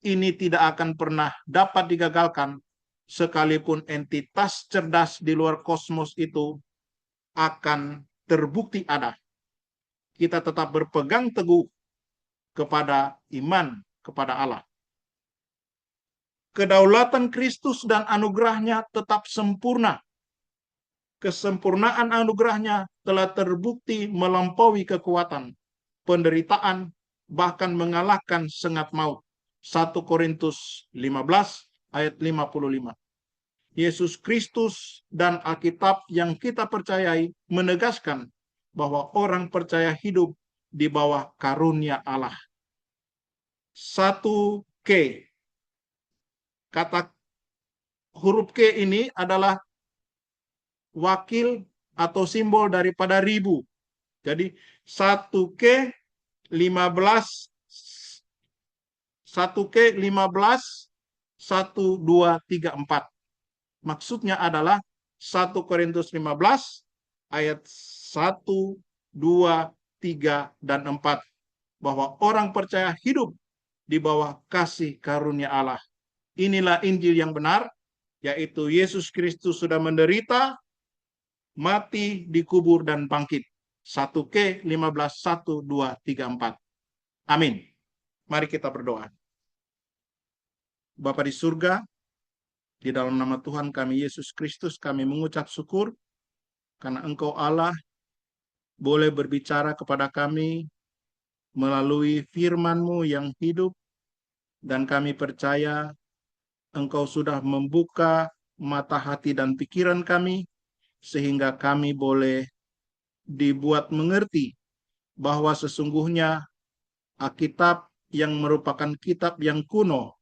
Ini tidak akan pernah dapat digagalkan sekalipun entitas cerdas di luar kosmos itu akan terbukti ada. Kita tetap berpegang teguh kepada iman kepada Allah. Kedaulatan Kristus dan anugerahnya tetap sempurna. Kesempurnaan anugerahnya telah terbukti melampaui kekuatan, penderitaan, bahkan mengalahkan sengat maut. 1 Korintus 15 ayat 55. Yesus Kristus dan Alkitab yang kita percayai menegaskan bahwa orang percaya hidup di bawah karunia Allah. 1K. Kata huruf K ini adalah wakil atau simbol daripada ribu. Jadi 1K 15 1K 15 1 2 3 4. Maksudnya adalah 1 Korintus 15 ayat 1 2 3 dan 4 bahwa orang percaya hidup di bawah kasih karunia Allah. Inilah Injil yang benar, yaitu Yesus Kristus sudah menderita, mati, dikubur, dan bangkit. 1K 15 1 2 3 4. Amin. Mari kita berdoa. Bapa di surga, di dalam nama Tuhan kami Yesus Kristus, kami mengucap syukur karena Engkau Allah boleh berbicara kepada kami melalui firman-Mu yang hidup, dan kami percaya Engkau sudah membuka mata hati dan pikiran kami, sehingga kami boleh dibuat mengerti bahwa sesungguhnya Alkitab yang merupakan kitab yang kuno,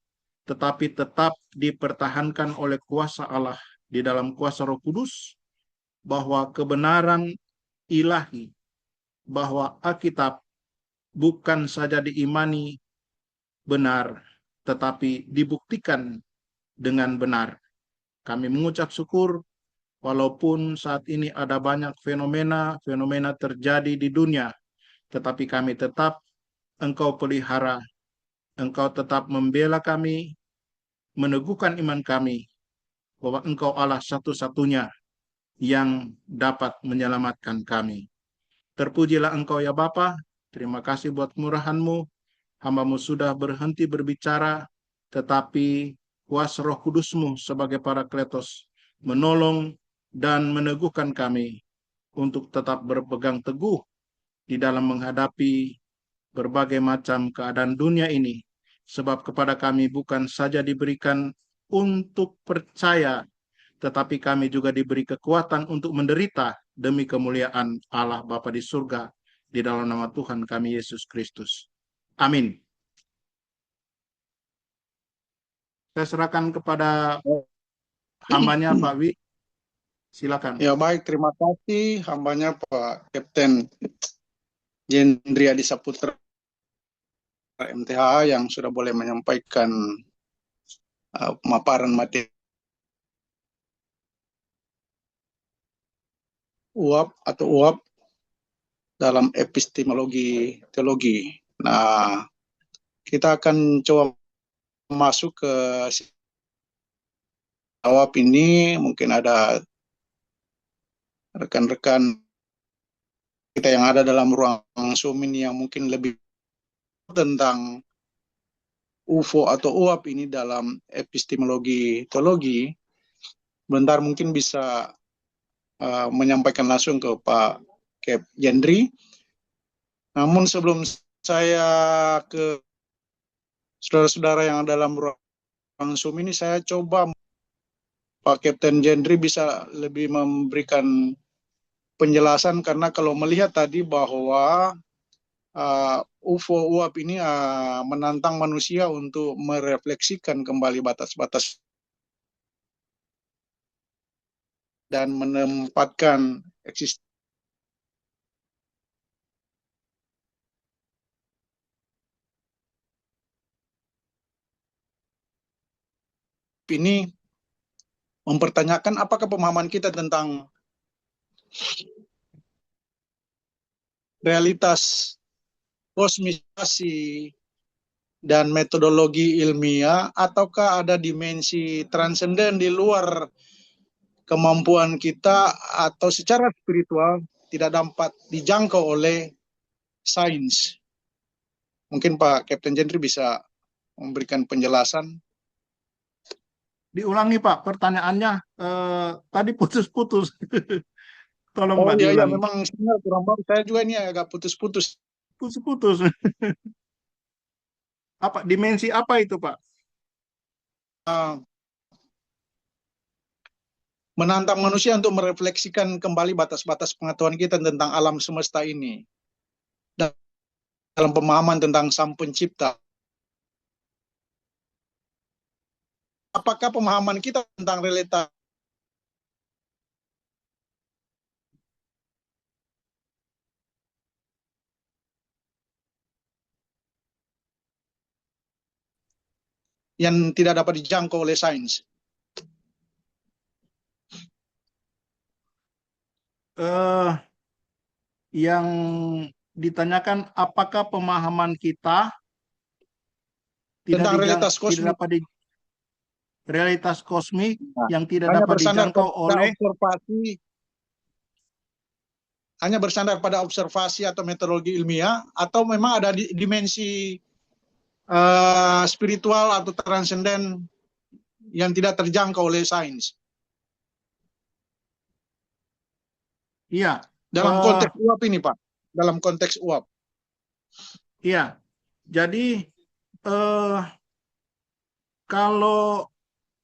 tetapi tetap dipertahankan oleh kuasa Allah di dalam kuasa Roh Kudus, bahwa kebenaran ilahi, bahwa Alkitab bukan saja diimani benar, tetapi dibuktikan dengan benar. Kami mengucap syukur walaupun saat ini ada banyak fenomena terjadi di dunia, tetapi kami tetap Engkau pelihara, Engkau tetap membela kami, meneguhkan iman kami, bahwa Engkau Allah satu-satunya yang dapat menyelamatkan kami. Terpujilah Engkau ya Bapa, terima kasih buat kemurahan-Mu, hamba-Mu sudah berhenti berbicara, tetapi kuasa Roh Kudus-Mu sebagai Parakletos menolong dan meneguhkan kami untuk tetap berpegang teguh di dalam menghadapi berbagai macam keadaan dunia ini, sebab kepada kami bukan saja diberikan untuk percaya, tetapi kami juga diberi kekuatan untuk menderita demi kemuliaan Allah Bapa di surga, di dalam nama Tuhan kami Yesus Kristus. Amin. Saya serahkan kepada hambanya Pak Wi. Silakan. Ya baik, terima kasih hambanya Pak Kapten Jendri Adi Saputra MTH yang sudah boleh menyampaikan pemaparan materi uap atau uap dalam epistemologi teologi. Nah, kita akan coba masuk ke uap ini. Mungkin ada rekan-rekan kita yang ada dalam ruang Zoom ini yang mungkin lebih tentang UFO atau uap ini dalam epistemologi teologi. Bentar mungkin bisa menyampaikan langsung ke Pak Kep Jendri. Namun sebelum saya ke saudara-saudara yang dalam ruang Zoom ini, saya coba Pak Kapten Jendri bisa lebih memberikan penjelasan, karena kalau melihat tadi bahwa UFO uap ini menantang manusia untuk merefleksikan kembali batas-batas dan menempatkan eksistensi ini, mempertanyakan apakah pemahaman kita tentang realitas kosmisasi dan metodologi ilmiah, ataukah ada dimensi transenden di luar kemampuan kita atau secara spiritual tidak dapat dijangkau oleh sains. Mungkin Pak Kapten Jendri bisa memberikan penjelasan. Diulangi Pak, pertanyaannya tadi putus-putus. Tolong Pak Iya, diulangi. memang sinyal kurang bagus. Saya juga ini agak putus-putus. Putus-putus. Apa dimensi apa itu Pak? Menantang manusia untuk merefleksikan kembali batas-batas pengetahuan kita tentang alam semesta ini. Dalam pemahaman tentang Sang Pencipta. Apakah pemahaman kita tentang realitas yang tidak dapat dijangkau oleh sains? Yang ditanyakan apakah pemahaman kita Tentang realitas kosmik realitas kosmik yang tidak hanya dapat bersandar dijangkau pada oleh observasi, hanya bersandar pada observasi atau metodologi ilmiah, atau memang ada dimensi spiritual atau transenden yang tidak terjangkau oleh sains? Iya. Dalam konteks uap ini, Pak. Dalam konteks uap. Iya. Jadi kalau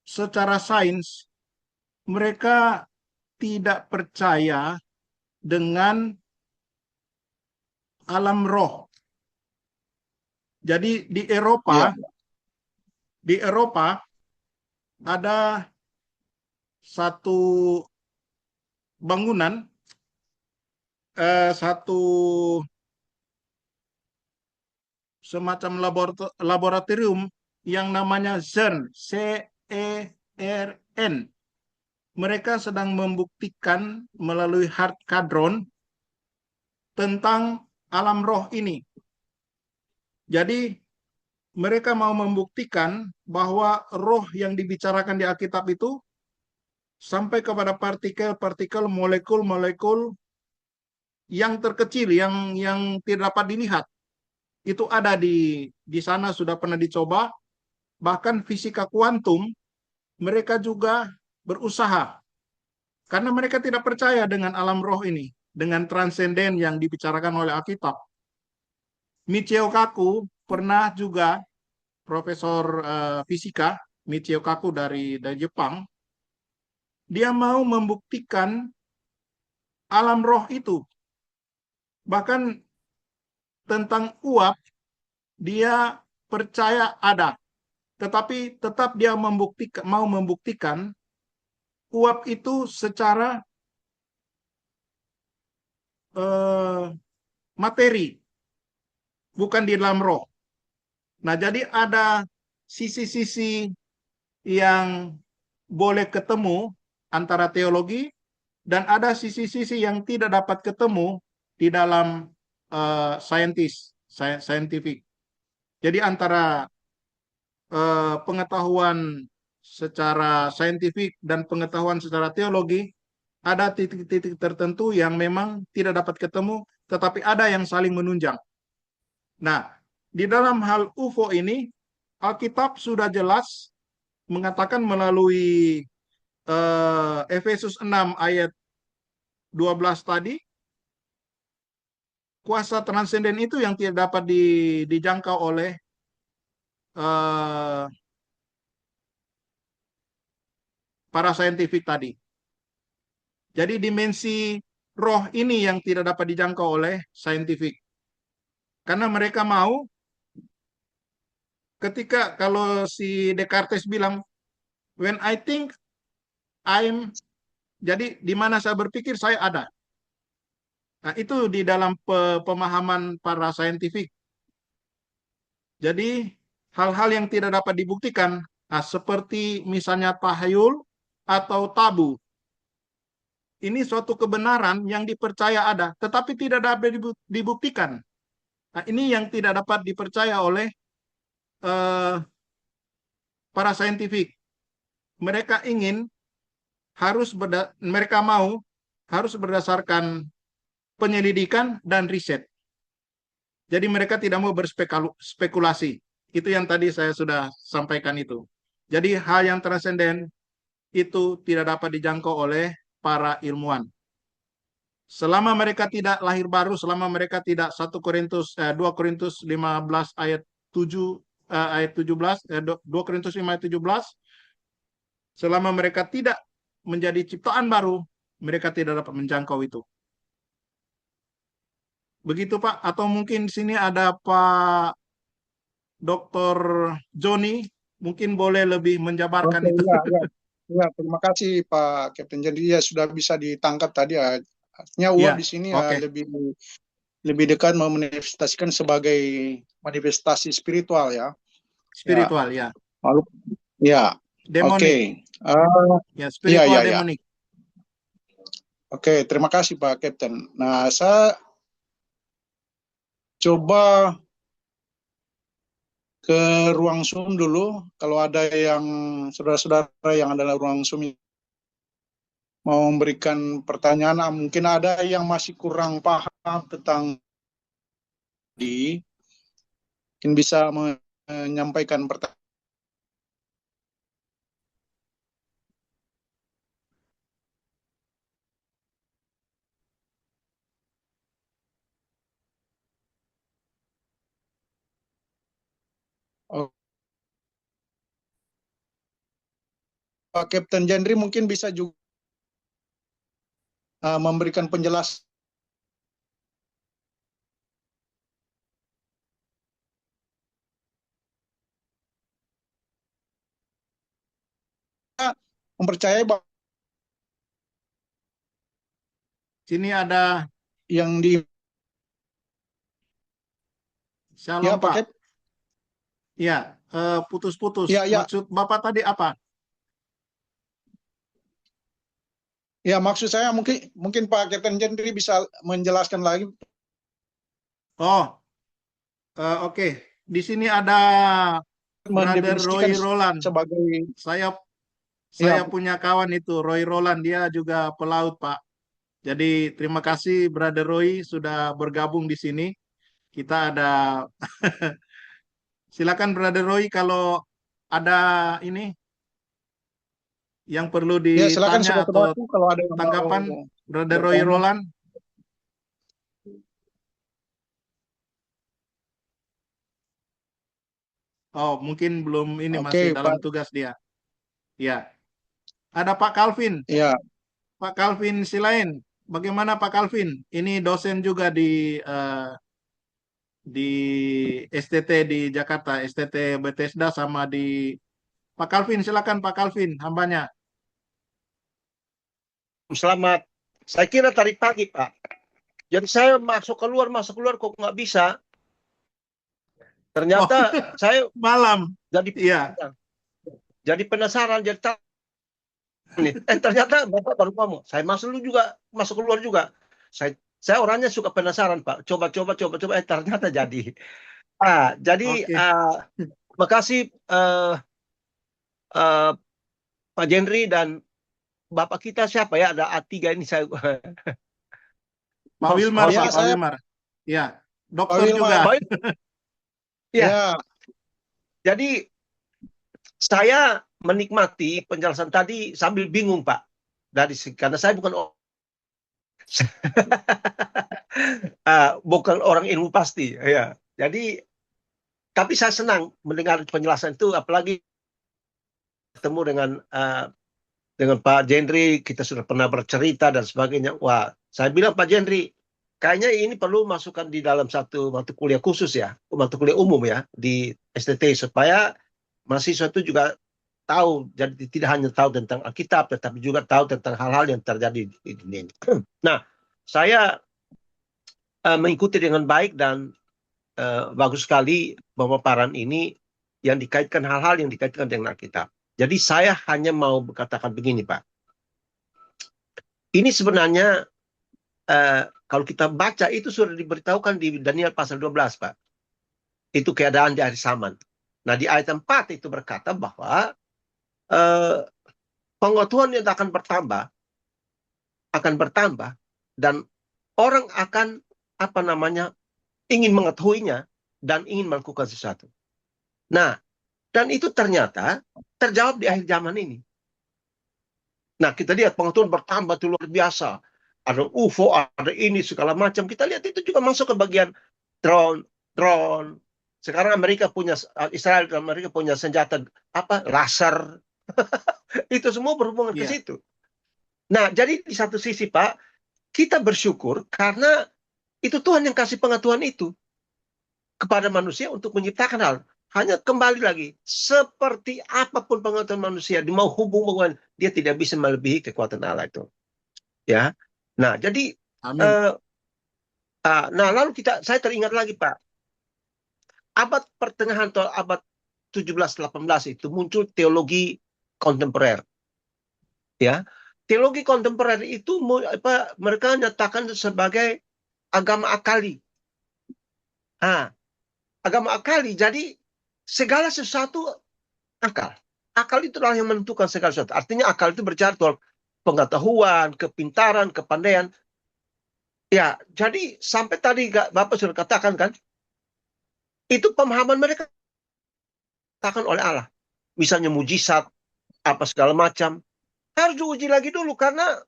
secara sains mereka tidak percaya dengan alam roh. Jadi di Eropa ada satu bangunan, satu semacam laboratorium yang namanya CERN, CERN. Mereka sedang membuktikan melalui hard hadron tentang alam roh ini. Jadi mereka mau membuktikan bahwa roh yang dibicarakan di Alkitab itu sampai kepada partikel-partikel, molekul-molekul yang terkecil, yang tidak dapat dilihat. Itu ada di sana, sudah pernah dicoba. Bahkan fisika kuantum mereka juga berusaha, karena mereka tidak percaya dengan alam roh ini, dengan transenden yang dibicarakan oleh Alkitab. Michio Kaku pernah juga, profesor fisika Michio Kaku dari Jepang, dia mau membuktikan alam roh itu. Bahkan tentang uap, dia percaya ada, tetapi tetap dia mau membuktikan uap itu secara materi, bukan di dalam roh. Nah, jadi ada sisi-sisi yang boleh ketemu antara teologi dan ada sisi-sisi yang tidak dapat ketemu di dalam scientific. Jadi antara pengetahuan secara saintifik dan pengetahuan secara teologi ada titik-titik tertentu yang memang tidak dapat ketemu, tetapi ada yang saling menunjang. Nah, di dalam hal UFO ini, Alkitab sudah jelas mengatakan melalui Efesus 6 ayat 12 tadi, kuasa transenden itu yang tidak dapat dijangkau oleh para saintifik tadi. Jadi dimensi roh ini yang tidak dapat dijangkau oleh saintifik. Karena mereka mau, ketika kalau si Descartes bilang, when I think I'm, jadi di mana saya berpikir saya ada. Nah, itu di dalam pemahaman para saintifik. Jadi hal-hal yang tidak dapat dibuktikan, nah, seperti misalnya tahayul atau tabu, ini suatu kebenaran yang dipercaya ada, tetapi tidak dapat dibuktikan. Nah, ini yang tidak dapat dipercaya oleh para saintifik. Mereka ingin mereka mau harus berdasarkan penyelidikan dan riset. Jadi mereka tidak mau berspekulasi. Itu yang tadi saya sudah sampaikan itu. Jadi hal yang transenden itu tidak dapat dijangkau oleh para ilmuwan. Selama mereka tidak lahir baru, selama mereka tidak 2 Korintus 15 ayat 7 ayat 17, 2 Korintus 5 ayat 17, selama mereka tidak menjadi ciptaan baru, mereka tidak dapat menjangkau itu. Begitu Pak, atau mungkin di sini ada Pak Dr. Joni, mungkin boleh lebih menjabarkan Oke, itu. ya, ya. Ya, terima kasih Pak Kapten. Jadi ya sudah bisa ditangkap tadi ya. Artinya uap Ya, di sini ya oke. lebih dekat memanifestasikan sebagai manifestasi spiritual ya. Ya, Spiritual, ya. lalu ya, oke. Demonik, ya, Iya, spiritual iya, iya. demonik. Oke, terima kasih Pak Kapten. Nah, saya coba ke ruang Zoom dulu. Kalau ada yang saudara-saudara yang ada di ruang Zoom mau memberikan pertanyaan, mungkin ada yang masih kurang paham tentang di, mungkin bisa menyampaikan pertanyaan. Oh, Pak Kapten Jendri mungkin bisa juga memberikan penjelasan mempercayai bahwa Sini ada yang di ya Shalom Pak Pak. Kap, Ya, putus-putus. ya ya Maksud Bapak tadi apa? ya maksud saya mungkin mungkin Pak Kapten Jendri bisa menjelaskan lagi Oh, oke. Di sini ada Brother Roy mendefinisikan Roland. sebagai Saya ya. saya punya kawan itu, Roy Roland. Dia juga pelaut, Pak. Jadi terima kasih Brother Roy sudah bergabung di sini. Kita ada silakan Brother Roy kalau ada ini yang perlu Ya, silakan ditanya atau saudara-saudaraku kalau ada yang mau tanggapan Brother Roy bertanya. Roland. Oh, mungkin belum ini Oke, masih dalam Pak. tugas dia. Ya. Ada Pak Calvin. Ya, Pak Calvin Silain. Bagaimana Pak Calvin? Ini dosen juga di STT di Jakarta, STT Bethesda sama di Pak Calvin. Silakan Pak Calvin, hambanya. Selamat. Saya kira tadi pagi, Pak. Jadi saya masuk keluar kok nggak bisa. Oh, Ternyata saya malam. jadi Iya. jadi penasaran, jadi nih. Ternyata Bapak baru ngomong. Saya masuk keluar juga. Saya orangnya suka penasaran, Pak. Coba. Ternyata jadi. Jadi Oke. makasih eh, Pak Jendri dan Bapak kita siapa ya? Ada A3 ini saya. Pak Wilmar, ya Pak saya Wilmar. Ya, Pak dokter Wilmar. juga. Ya, Ya, jadi saya menikmati penjelasan tadi sambil bingung, Pak. Karena saya bukan orang ilmu pasti, ya. Jadi, tapi saya senang mendengar penjelasan itu, apalagi ketemu dengan Pak Jendri, kita sudah pernah bercerita dan sebagainya. Wah, saya bilang Pak Jendri, kayaknya ini perlu masukkan di dalam satu mata kuliah khusus ya, mata kuliah umum ya di STT supaya mahasiswa itu juga tahu, jadi tidak hanya tahu tentang Alkitab, tetapi juga tahu tentang hal-hal yang terjadi di dunia ini. Nah, saya mengikuti dengan baik dan bagus sekali pemaparan ini yang dikaitkan hal-hal yang dikaitkan dengan Alkitab. Jadi saya hanya mau berkatakan begini, Pak. Ini sebenarnya kalau kita baca itu sudah diberitahukan di Daniel pasal 12, Pak. Itu keadaan di akhir zaman. Nah, di ayat 4 itu berkata bahwa pengetahuan yang akan bertambah dan orang akan ingin mengetahuinya dan ingin melakukan sesuatu. Nah, dan itu ternyata terjawab di akhir zaman ini. Nah, kita lihat pengetahuan bertambah itu luar biasa. Ada UFO, ada ini segala macam. Kita lihat itu juga masuk ke bagian drone. Sekarang Israel dan Amerika punya senjata laser. Itu semua berhubungan ke Iya. situ. Nah, jadi di satu sisi, Pak, kita bersyukur karena itu Tuhan yang kasih pengetahuan itu kepada manusia untuk menciptakan hal. Hanya kembali lagi, seperti apapun pengetahuan manusia, mau hubungan, dia tidak bisa melebihi kekuatan Allah itu. Ya, nah jadi, Amin. lalu saya teringat lagi, Pak, abad pertengahan atau abad 17-18 itu muncul teologi kontemporer. Ya, teologi kontemporer itu mereka nyatakan sebagai agama akali. Agama akali, jadi segala sesuatu akal. Akal itu adalah yang menentukan segala sesuatu. Artinya akal itu berbicara soal pengetahuan, kepintaran, kepandaian. Ya, jadi sampai tadi Bapak sudah katakan kan, itu pemahaman mereka katakan oleh Allah. Misalnya mujizat, apa segala macam. Harus diuji lagi dulu karena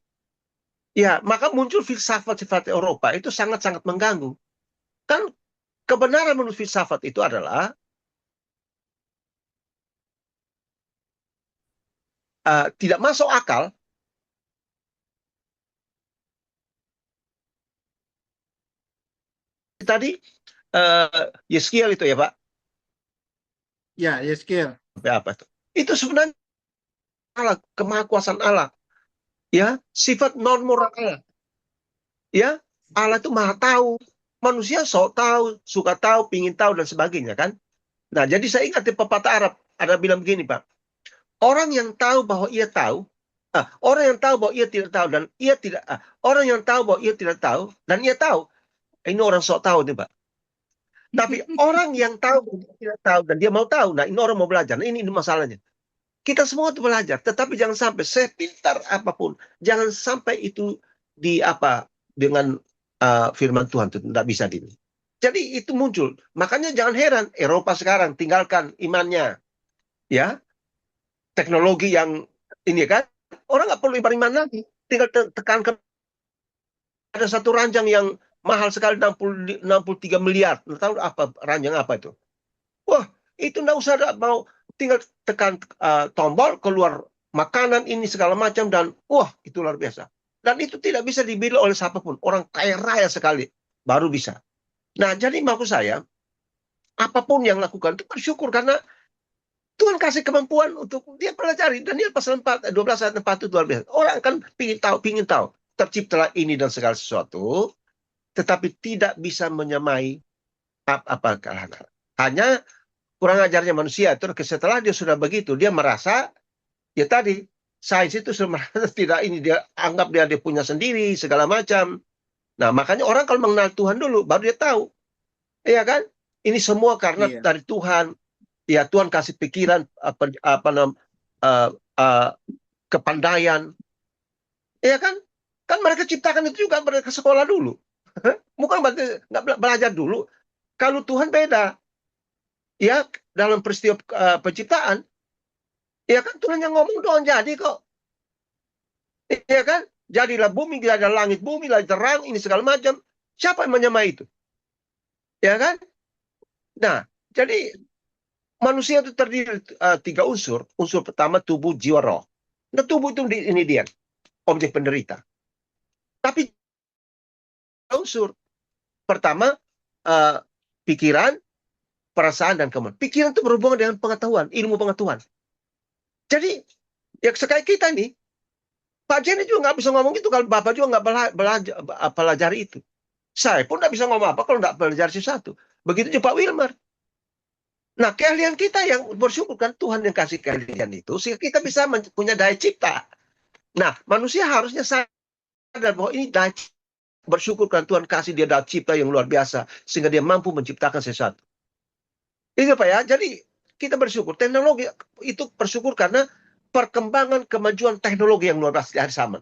ya, maka muncul filsafat Eropa itu sangat-sangat mengganggu. Kan kebenaran menurut filsafat itu adalah tidak masuk akal. Tadi Yeskiel itu ya, Pak. Ya, Yeskiel. Apa itu? Itu sebenarnya Allah, kemahakuasaan Allah. Ya, sifat non moral Allah. Ya, Allah itu maha tahu. Manusia sok tahu, suka tahu, pingin tahu dan sebagainya kan. Nah, jadi saya ingat di pepatah Arab ada bilang begini, Pak. Orang yang tahu bahwa ia tahu, orang yang tahu bahwa ia tidak tahu dan ia tidak, orang yang tahu bahwa ia tidak tahu dan ia tahu, ini orang sok tahu nih, Pak. Tapi orang yang tahu bahwa dia tidak tahu dan dia mau tahu, nah ini orang mau belajar. Nah, ini masalahnya. Kita semua itu belajar, tetapi jangan sampai sepintar apapun, jangan sampai itu dengan firman Tuhan itu tidak bisa di. Jadi itu muncul. Makanya jangan heran Eropa sekarang tinggalkan imannya, ya, teknologi yang ini kan, orang nggak perlu iman lagi, tinggal tekankan ada satu ranjang yang mahal sekali 63 miliar. Tahu apa ranjang apa itu? Wah, itu nggak usah mau tinggal tekan tombol keluar makanan ini segala macam, dan wah, itu luar biasa. Dan itu tidak bisa dibeli oleh siapapun. Orang kaya raya sekali baru bisa. Nah, jadi maksud saya, apapun yang lakukan itu bersyukur, karena Tuhan kasih kemampuan untuk dia pelajari. Daniel pasal 4, 12 ayat 4 itu luar biasa. Orang kan pingin tahu. Terciptalah ini dan segala sesuatu, tetapi tidak bisa menyamai apa hanya kurang ajarnya manusia. Terus setelah dia sudah begitu, dia merasa, ya tadi, sains itu tidak ini, dia anggap dia punya sendiri, segala macam. Nah, makanya orang kalau mengenal Tuhan dulu, baru dia tahu. Iya kan? Ini semua karena Iya. dari Tuhan. Ya, Tuhan kasih pikiran, kepandaian. Iya kan? Kan mereka ciptakan itu juga, mereka sekolah dulu. Bukan berarti nggak belajar dulu. Kalau Tuhan beda. Ya, dalam peristiwa penciptaan, ya kan Tuhan yang ngomong doang jadi kok. Iya kan? Jadilah bumi, jadilah langit bumi, lah terang, ini segala macam. Siapa yang menyamai itu? Ya kan? Nah, jadi manusia itu terdiri 3 unsur. Unsur pertama tubuh, jiwa, roh. Nah, tubuh itu ini dia, objek penderita. Tapi unsur pertama pikiran, perasaan, dan kemauan. Pikiran itu berhubungan dengan pengetahuan, ilmu pengetahuan. Jadi, ya sekali kita nih, Pak Jenny juga nggak bisa ngomong gitu kalau Bapak juga nggak pelajari itu. Saya pun nggak bisa ngomong apa kalau nggak belajar sesuatu. Begitu juga Pak Wilmar. Nah, keahlian kita yang bersyukur kan Tuhan yang kasih keahlian itu, sehingga kita bisa punya daya cipta. Nah, manusia harusnya sadar bahwa ini daya cipta. Bersyukur kan Tuhan kasih dia daya cipta yang luar biasa, sehingga dia mampu menciptakan sesuatu. Itu Pak ya, jadi kita bersyukur. Teknologi itu bersyukur karena perkembangan kemajuan teknologi yang luar biasa di hari zaman.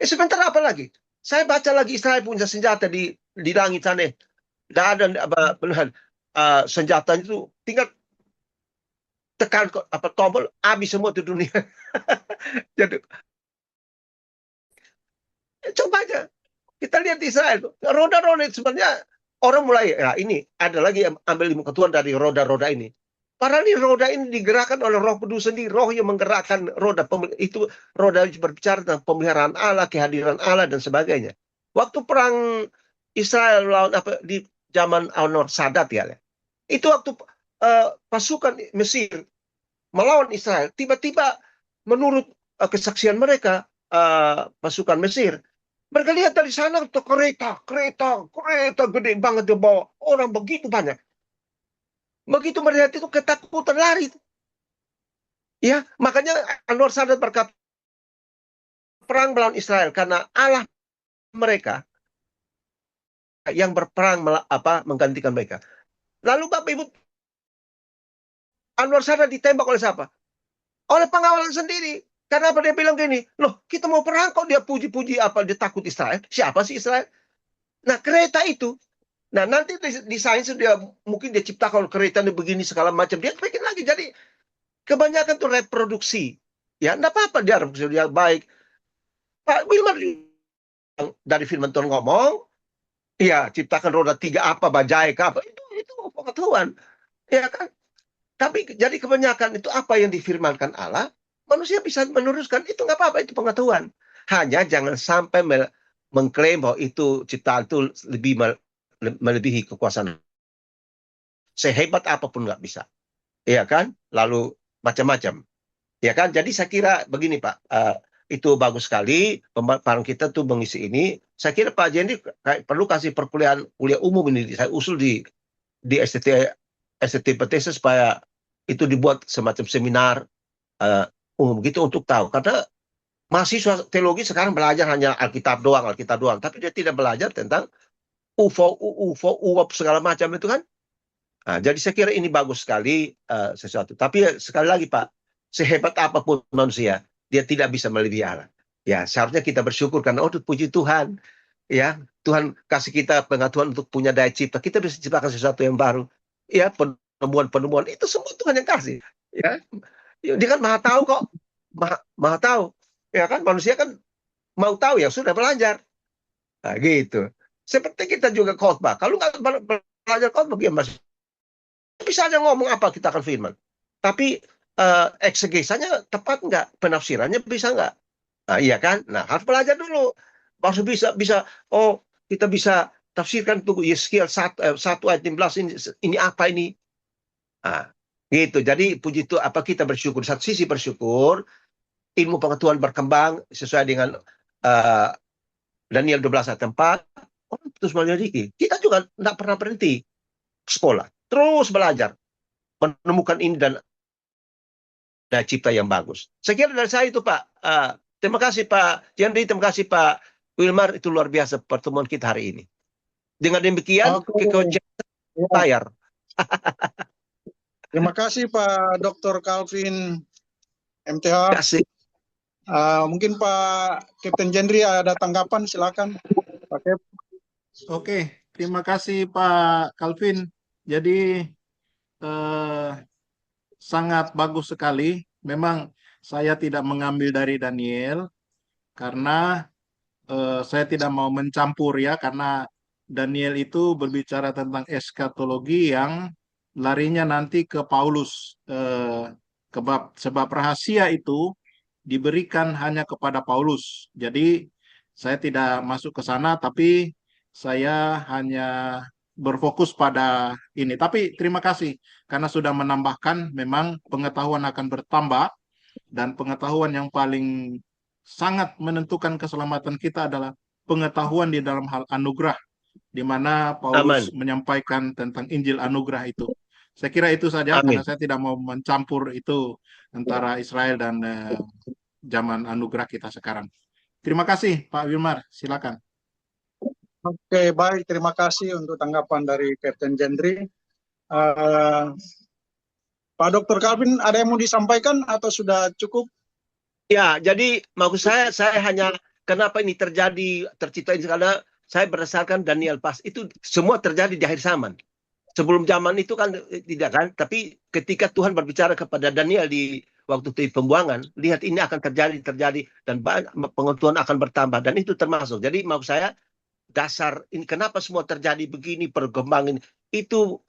Sebentar apa lagi? Saya baca lagi Israel punya senjata di langit sana. Tidak ada senjata itu, tinggal tekan tombol, habis semua di dunia. Jadi, coba aja kita lihat Israel, roda-roda sebenarnya orang mulai, ya ini ada lagi yang ambil ilmu ketuhan dari roda-roda ini. Padahal ini roda ini digerakkan oleh Roh Kudus sendiri, Roh yang menggerakkan roda. Itu roda berbicara tentang pemeliharaan Allah, kehadiran Allah, dan sebagainya. Waktu perang Israel lawan di zaman Anwar Sadat ya, itu waktu pasukan Mesir melawan Israel, tiba-tiba menurut kesaksian mereka, pasukan Mesir, mereka lihat dari sana kereta gede banget di bawah, orang begitu banyak. Begitu melihat itu ketakutan lari. Ya, makanya Anwar Sadat berkata, perang melawan Israel karena Allah mereka yang berperang menggantikan mereka. Lalu Bapak Ibu, Anwar Sadat ditembak oleh siapa? Oleh pengawalan sendiri. Karena apa dia bilang gini, loh kita mau perang kok dia puji-puji apa, dia takut Israel. Siapa sih Israel? Nah, kereta itu, nah nanti di sains dia mungkin dia ciptakan kereta ini begini segala macam, dia bikin lagi. Jadi kebanyakan tuh reproduksi. Ya, enggak apa-apa, dia baik. Pak Wilmar dari firman Tuhan ngomong, ya ciptakan roda 3 apa, bajai apa, itu pengetahuan. Ya kan? Tapi jadi kebanyakan itu apa yang difirmankan Allah, manusia bisa meneruskan, itu nggak apa-apa, itu pengetahuan. Hanya jangan sampai mengklaim bahwa itu ciptaan itu melebihi kekuasaan. Sehebat apapun nggak bisa. Iya kan? Lalu macam-macam. Ya kan? Jadi saya kira begini Pak, itu bagus sekali barang kita tuh mengisi ini. Saya kira Pak Jendi perlu kasih kuliah umum ini. Saya usul di STT supaya itu dibuat semacam seminar umum gitu untuk tahu. Karena mahasiswa teologi sekarang belajar hanya Alkitab doang, tapi dia tidak belajar tentang UFO, UAP segala macam itu kan. Nah, jadi saya kira ini bagus sekali sesuatu. Tapi sekali lagi Pak, sehebat apapun manusia, dia tidak bisa melebihi Allah. Ya, seharusnya kita bersyukur karena puji Tuhan. Ya, Tuhan kasih kita pengetahuan untuk punya daya cipta. Kita bisa ciptakan sesuatu yang baru. Ya, penemuan itu semua Tuhan yang kasih. Ya, dia kan maha tahu kok. Maha tahu. Ya kan, manusia kan mau tahu ya sudah belajar. Nah, gitu. Seperti kita juga khotbah. Kalau nggak belajar khotbah, dia masih bisa aja ngomong apa kita akan firman. Tapi eksegesanya tepat nggak? Penafsirannya bisa nggak? Nah, iya kan? Nah, harus belajar dulu. Baru bisa oh, kita bisa tafsirkan tuh Yeskiel 1 ayat 16 ini apa ini? Nah, gitu. Jadi puji Tuhan, apa kita bersyukur. Satu sisi bersyukur, ilmu pengetahuan berkembang sesuai dengan uh, Daniel 12 ayat 4. Orang terus menyelidiki. Kita juga tidak pernah berhenti sekolah. Terus belajar. Menemukan ini dan cipta yang bagus. Saya kira dari saya itu Pak. Terima kasih Pak Jendri, terima kasih Pak Wilmar. Itu luar biasa pertemuan kita hari ini. Dengan demikian, Oke, kekejaman ya. bayar. Terima kasih Pak Dr. Calvin MTH. Kasih. Mungkin Pak Kapten Jendri ada tanggapan, silakan Pak Kep. Oke, terima kasih Pak Calvin. Jadi sangat bagus sekali. Memang saya tidak mengambil dari Daniel karena saya tidak mau mencampur ya, karena Daniel itu berbicara tentang eskatologi yang larinya nanti ke Paulus. Sebab rahasia itu diberikan hanya kepada Paulus. Jadi saya tidak masuk ke sana, tapi saya hanya berfokus pada ini. Tapi terima kasih karena sudah menambahkan, memang pengetahuan akan bertambah, dan pengetahuan yang paling sangat menentukan keselamatan kita adalah pengetahuan di dalam hal anugerah, di mana Paulus Amin. menyampaikan tentang Injil anugerah itu. Saya kira itu saja, karena Amin. saya tidak mau mencampur itu antara Israel dan zaman anugerah kita sekarang. Terima kasih Pak Wilmar, silakan. Oke, baik. Terima kasih untuk tanggapan dari Kapten Jendri. Pak Dr. Calvin, ada yang mau disampaikan atau sudah cukup? Ya, jadi maksud saya hanya kenapa ini tercipta ini karena saya berdasarkan Daniel pas itu semua terjadi di akhir zaman. Sebelum zaman itu kan tidak kan, tapi ketika Tuhan berbicara kepada Daniel di waktu pembuangan, lihat ini akan terjadi dan pengetahuan akan bertambah dan itu termasuk. Jadi maksud saya dasar ini kenapa semua terjadi begini perkembangan itu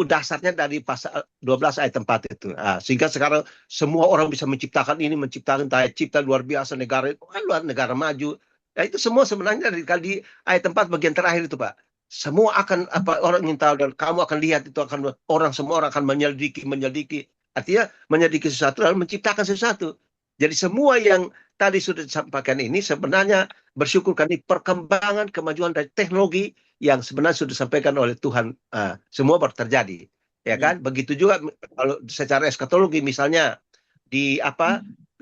dasarnya dari pasal 12 ayat 4 itu. Sehingga sekarang semua orang bisa menciptakan ini, menciptakan daya cipta luar biasa, negara maju. Nah, itu semua sebenarnya di ayat 4 bagian terakhir itu, Pak. Semua akan orang ingin tahu dan kamu akan lihat itu akan semua orang akan menyelidiki. Artinya menyelidiki sesuatu lalu menciptakan sesuatu. Jadi semua yang tadi sudah disampaikan ini sebenarnya bersyukur karena perkembangan kemajuan dari teknologi yang sebenarnya sudah disampaikan oleh Tuhan, semua baru terjadi, ya kan? Begitu juga kalau secara eskatologi misalnya di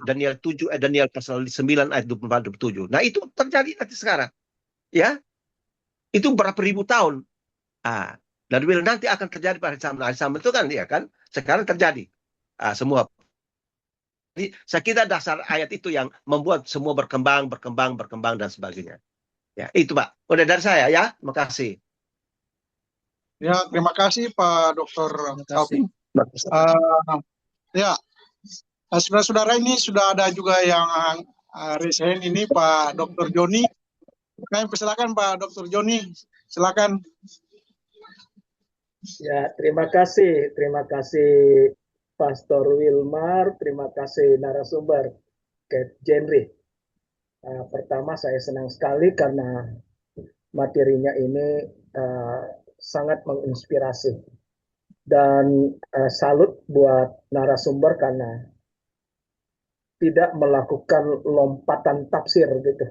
Daniel pasal 9 ayat 24-27. Nah, itu terjadi nanti sekarang, ya. Itu berapa ribu tahun. Dan nanti akan terjadi pada hari zaman itu kan, ya kan? Sekarang terjadi. Semua. Jadi saya kira dasar ayat itu yang membuat semua berkembang dan sebagainya. Ya, itu Pak. Udah dari saya ya. Terima kasih. Ya, terima kasih Pak Dr. Calvin. Ya, saudara-saudara, ini sudah ada juga yang raise hand ini, Pak Dr. Joni. Kami persilakan Pak Dr. Joni, silakan. Ya, terima kasih Pastor Wilmar, terima kasih narasumber Kep Jendri. Pertama saya senang sekali karena materinya ini sangat menginspirasi dan salut buat narasumber karena tidak melakukan lompatan tafsir gitu.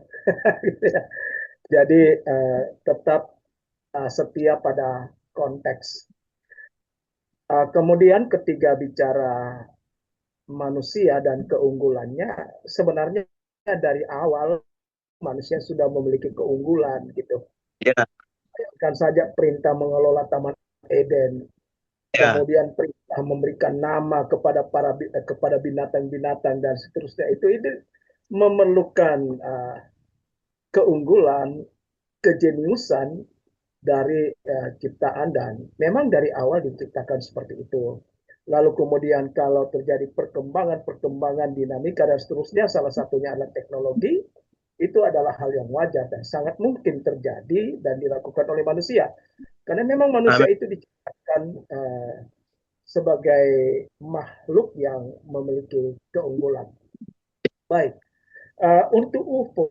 Jadi tetap setia pada konteks. Kemudian ketika bicara manusia dan keunggulannya, sebenarnya dari awal manusia sudah memiliki keunggulan gitu. Ya. Kan saja perintah mengelola Taman Eden, kemudian perintah memberikan nama kepada binatang-binatang dan seterusnya, itu memerlukan keunggulan, kejeniusan dari ciptaan, dan memang dari awal diciptakan seperti itu. Lalu kemudian kalau terjadi perkembangan dinamika dan seterusnya, salah satunya adalah teknologi, itu adalah hal yang wajar dan sangat mungkin terjadi dan dilakukan oleh manusia. Karena memang manusia itu diciptakan sebagai makhluk yang memiliki keunggulan. Baik, untuk UFO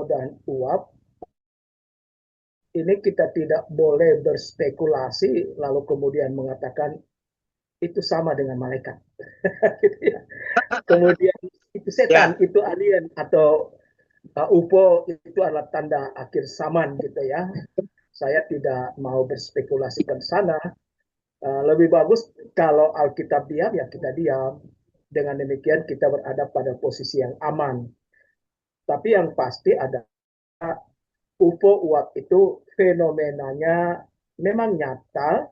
dan UAP ini kita tidak boleh berspekulasi lalu kemudian mengatakan itu sama dengan malaikat. Gitu ya. Kemudian itu setan, Ya, itu alien, atau UFO itu adalah tanda akhir zaman gitu ya. Saya tidak mau berspekulasi ke sana. Lebih bagus kalau Alkitab diam ya kita diam. Dengan demikian kita berada pada posisi yang aman. Tapi yang pasti ada UFO uap itu fenomenanya memang nyata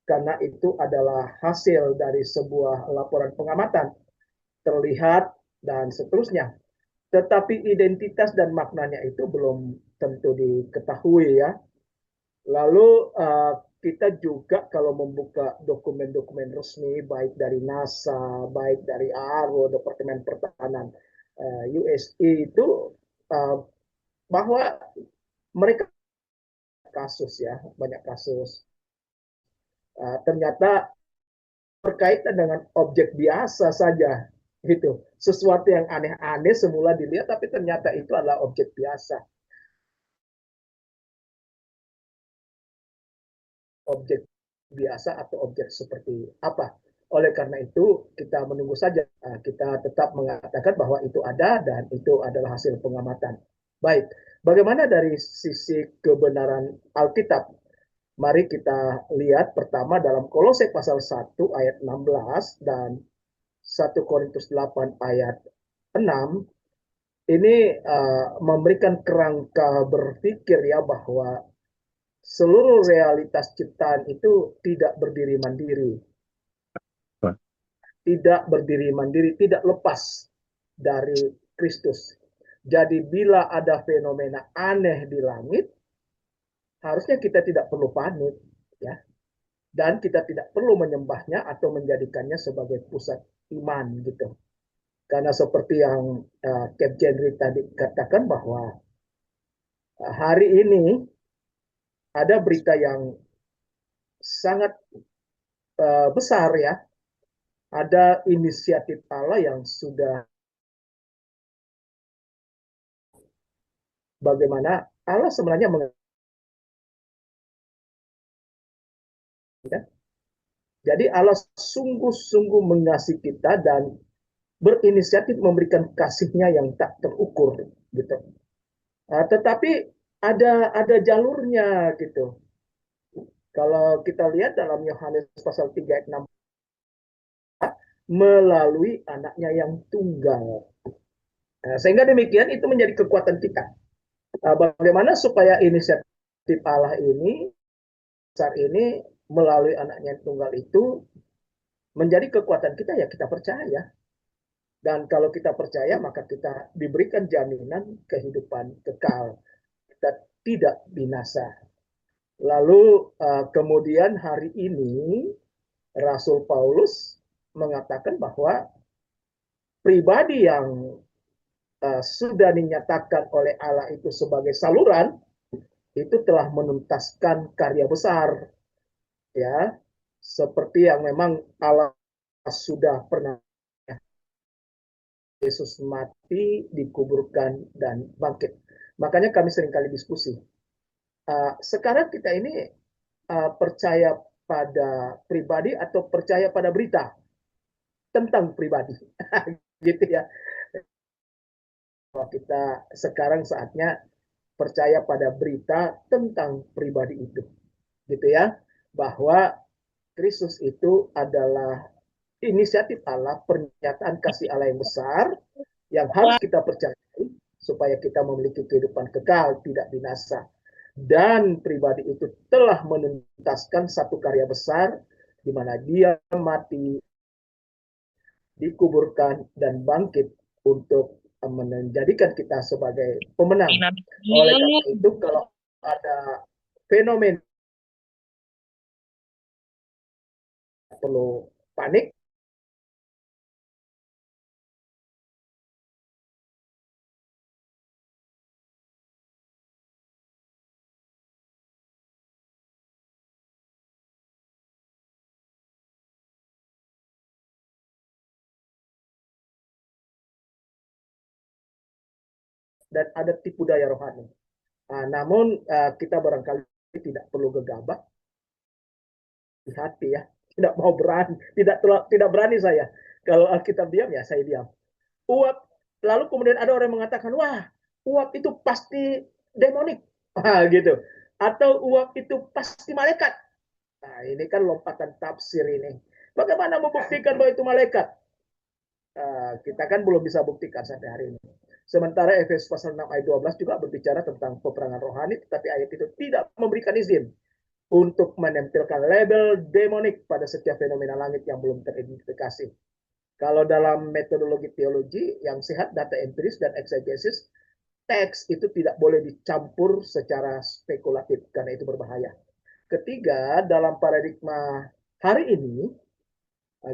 karena itu adalah hasil dari sebuah laporan pengamatan terlihat dan seterusnya. Tetapi identitas dan maknanya itu belum tentu diketahui ya. Lalu kita juga kalau membuka dokumen-dokumen resmi baik dari NASA, baik dari AARO, Departemen Pertahanan USI itu bahwa mereka kasus ya, banyak kasus. Ternyata berkaitan dengan objek biasa saja gitu. Sesuatu yang aneh-aneh semula dilihat tapi ternyata itu adalah objek biasa. Objek biasa atau objek seperti apa. Oleh karena itu kita menunggu saja. Kita tetap mengatakan bahwa itu ada dan itu adalah hasil pengamatan. Baik, bagaimana dari sisi kebenaran Alkitab? Mari kita lihat pertama dalam Kolose pasal 1 ayat 16 dan 1 Korintus 8 ayat 6. Ini memberikan kerangka berpikir ya bahwa seluruh realitas ciptaan itu tidak berdiri mandiri. Tidak berdiri mandiri, tidak lepas dari Kristus. Jadi bila ada fenomena aneh di langit, harusnya kita tidak perlu panik, ya. Dan kita tidak perlu menyembahnya atau menjadikannya sebagai pusat iman, gitu. Karena seperti yang Cap Henry tadi katakan bahwa hari ini ada berita yang sangat besar ya. Ada inisiatif Allah yang sudah bagaimana Allah sebenarnya mengatakan. Jadi Allah sungguh-sungguh mengasihi kita dan berinisiatif memberikan kasihnya yang tak terukur gitu. Tetapi ada jalurnya gitu. Kalau kita lihat dalam Yohanes pasal 3 ayat 6 melalui anaknya yang tunggal. Sehingga demikian itu menjadi kekuatan kita. Bagaimana supaya inisiatif Allah ini saat ini melalui anaknya yang tunggal itu menjadi kekuatan kita ya kita percaya. Dan kalau kita percaya maka kita diberikan jaminan kehidupan kekal. Kita tidak binasa. Lalu kemudian hari ini Rasul Paulus mengatakan bahwa pribadi yang sudah dinyatakan oleh Allah itu sebagai saluran itu telah menuntaskan karya besar ya seperti yang memang Allah sudah pernah Yesus mati, dikuburkan dan bangkit. Makanya kami seringkali diskusi. Sekarang kita ini percaya pada pribadi atau percaya pada berita tentang pribadi, gitu ya. Kita sekarang saatnya percaya pada berita tentang pribadi itu, gitu ya, bahwa Kristus itu adalah inisiatif Allah, pernyataan kasih Allah yang besar yang harus kita percayai supaya kita memiliki kehidupan kekal, tidak binasa. Dan pribadi itu telah menuntaskan satu karya besar di mana dia mati, dikuburkan dan bangkit untuk menjadikan kita sebagai pemenang. Oleh karena itu kalau ada fenomena perlu panik, dan ada tipu daya rohani. Namun kita barangkali tidak perlu gegabah di hati ya, tidak mau berani, tidak berani saya. Kalau Alkitab diam ya saya diam. Uap, lalu kemudian ada orang yang mengatakan, wah uap itu pasti demonik, gitu. Atau uap itu pasti malaikat. Nah, ini kan lompatan tafsir ini. Bagaimana membuktikan bahwa itu malaikat? Kita kan belum bisa buktikan sampai hari ini. Sementara Efesus pasal 6 ayat 12 juga berbicara tentang peperangan rohani, tetapi ayat itu tidak memberikan izin untuk menempelkan label demonik pada setiap fenomena langit yang belum teridentifikasi. Kalau dalam metodologi teologi yang sehat, data empiris dan eksegesis, teks itu tidak boleh dicampur secara spekulatif karena itu berbahaya. Ketiga, dalam paradigma hari ini,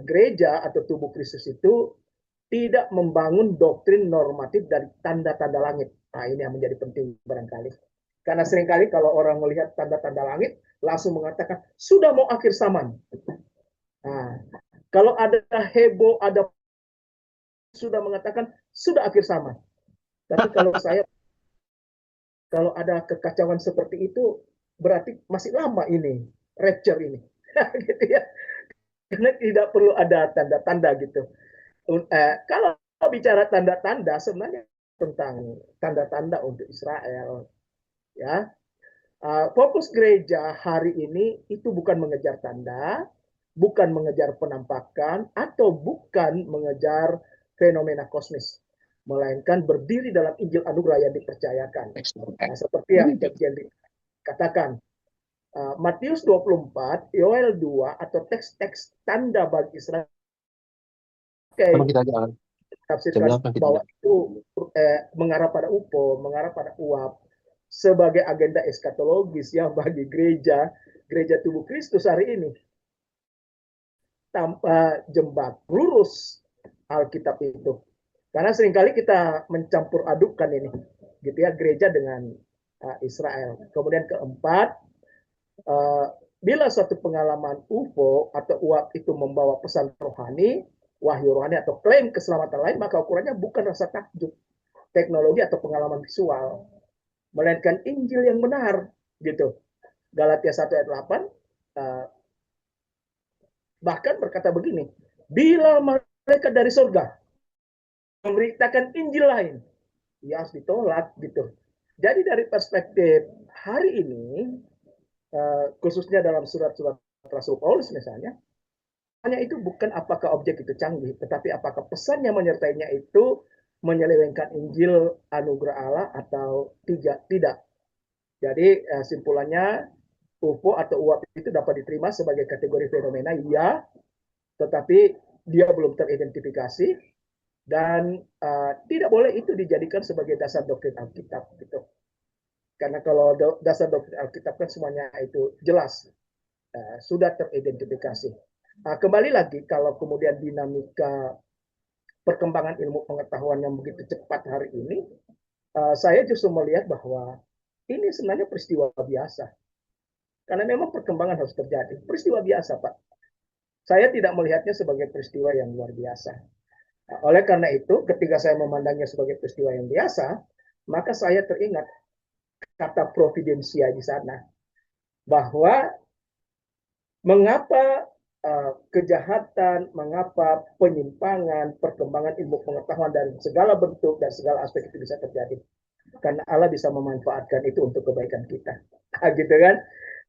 gereja atau tubuh Kristus itu tidak membangun doktrin normatif dari tanda-tanda langit. Nah, ini yang menjadi penting barangkali. Karena seringkali kalau orang melihat tanda-tanda langit, langsung mengatakan, sudah mau akhir zaman. Nah, kalau ada heboh, ada sudah mengatakan, sudah akhir zaman. Tapi kalau ada kekacauan seperti itu, berarti masih lama ini, rapture ini. Gitu ya. Karena tidak perlu ada tanda-tanda gitu. Kalau bicara tanda-tanda, sebenarnya tentang tanda-tanda untuk Israel. Ya, fokus gereja hari ini itu bukan mengejar tanda, bukan mengejar penampakan, atau bukan mengejar fenomena kosmis, melainkan berdiri dalam Injil anugerah yang dipercayakan. Nah, seperti yang Jen katakan, Matius 24, Yoel 2, atau teks-teks tanda bagi Israel, tafsirkan bahwa itu mengarah pada UFO, mengarah pada uap, sebagai agenda eskatologis yang bagi gereja tubuh Kristus hari ini tanpa jembak lurus Alkitab itu. Karena seringkali kita mencampur adukan ini, gitu ya, gereja dengan Israel. Kemudian keempat, bila suatu pengalaman UFO atau uap itu membawa pesan rohani, wahyu rohani atau klaim keselamatan lain, maka ukurannya bukan rasa takjub, teknologi atau pengalaman visual, melainkan Injil yang benar, gitu. Galatia 1 ayat 8 bahkan berkata begini, bila malaikat dari surga memberitakan Injil lain, ya harus ditolak, gitu. Jadi dari perspektif hari ini, khususnya dalam surat-surat Rasul Paulus misalnya, hanya itu bukan apakah objek itu canggih, tetapi apakah pesan yang menyertainya itu menyelewengkan Injil anugerah Allah atau tidak. Jadi simpulannya, UFO atau uap itu dapat diterima sebagai kategori fenomena, ya, tetapi dia belum teridentifikasi dan tidak boleh itu dijadikan sebagai dasar doktrin Alkitab, gitu. Karena kalau dasar doktrin Alkitab kan semuanya itu jelas sudah teridentifikasi. Kembali lagi, kalau kemudian dinamika perkembangan ilmu pengetahuan yang begitu cepat hari ini, saya justru melihat bahwa ini sebenarnya peristiwa biasa. Karena memang perkembangan harus terjadi. Peristiwa biasa, Pak. Saya tidak melihatnya sebagai peristiwa yang luar biasa. Oleh karena itu, ketika saya memandangnya sebagai peristiwa yang biasa, maka saya teringat kata providensia di sana. Bahwa mengapa kejahatan, mengapa penyimpangan, perkembangan ilmu pengetahuan dan segala bentuk dan segala aspek itu bisa terjadi. Karena Allah bisa memanfaatkan itu untuk kebaikan kita. Gitu kan?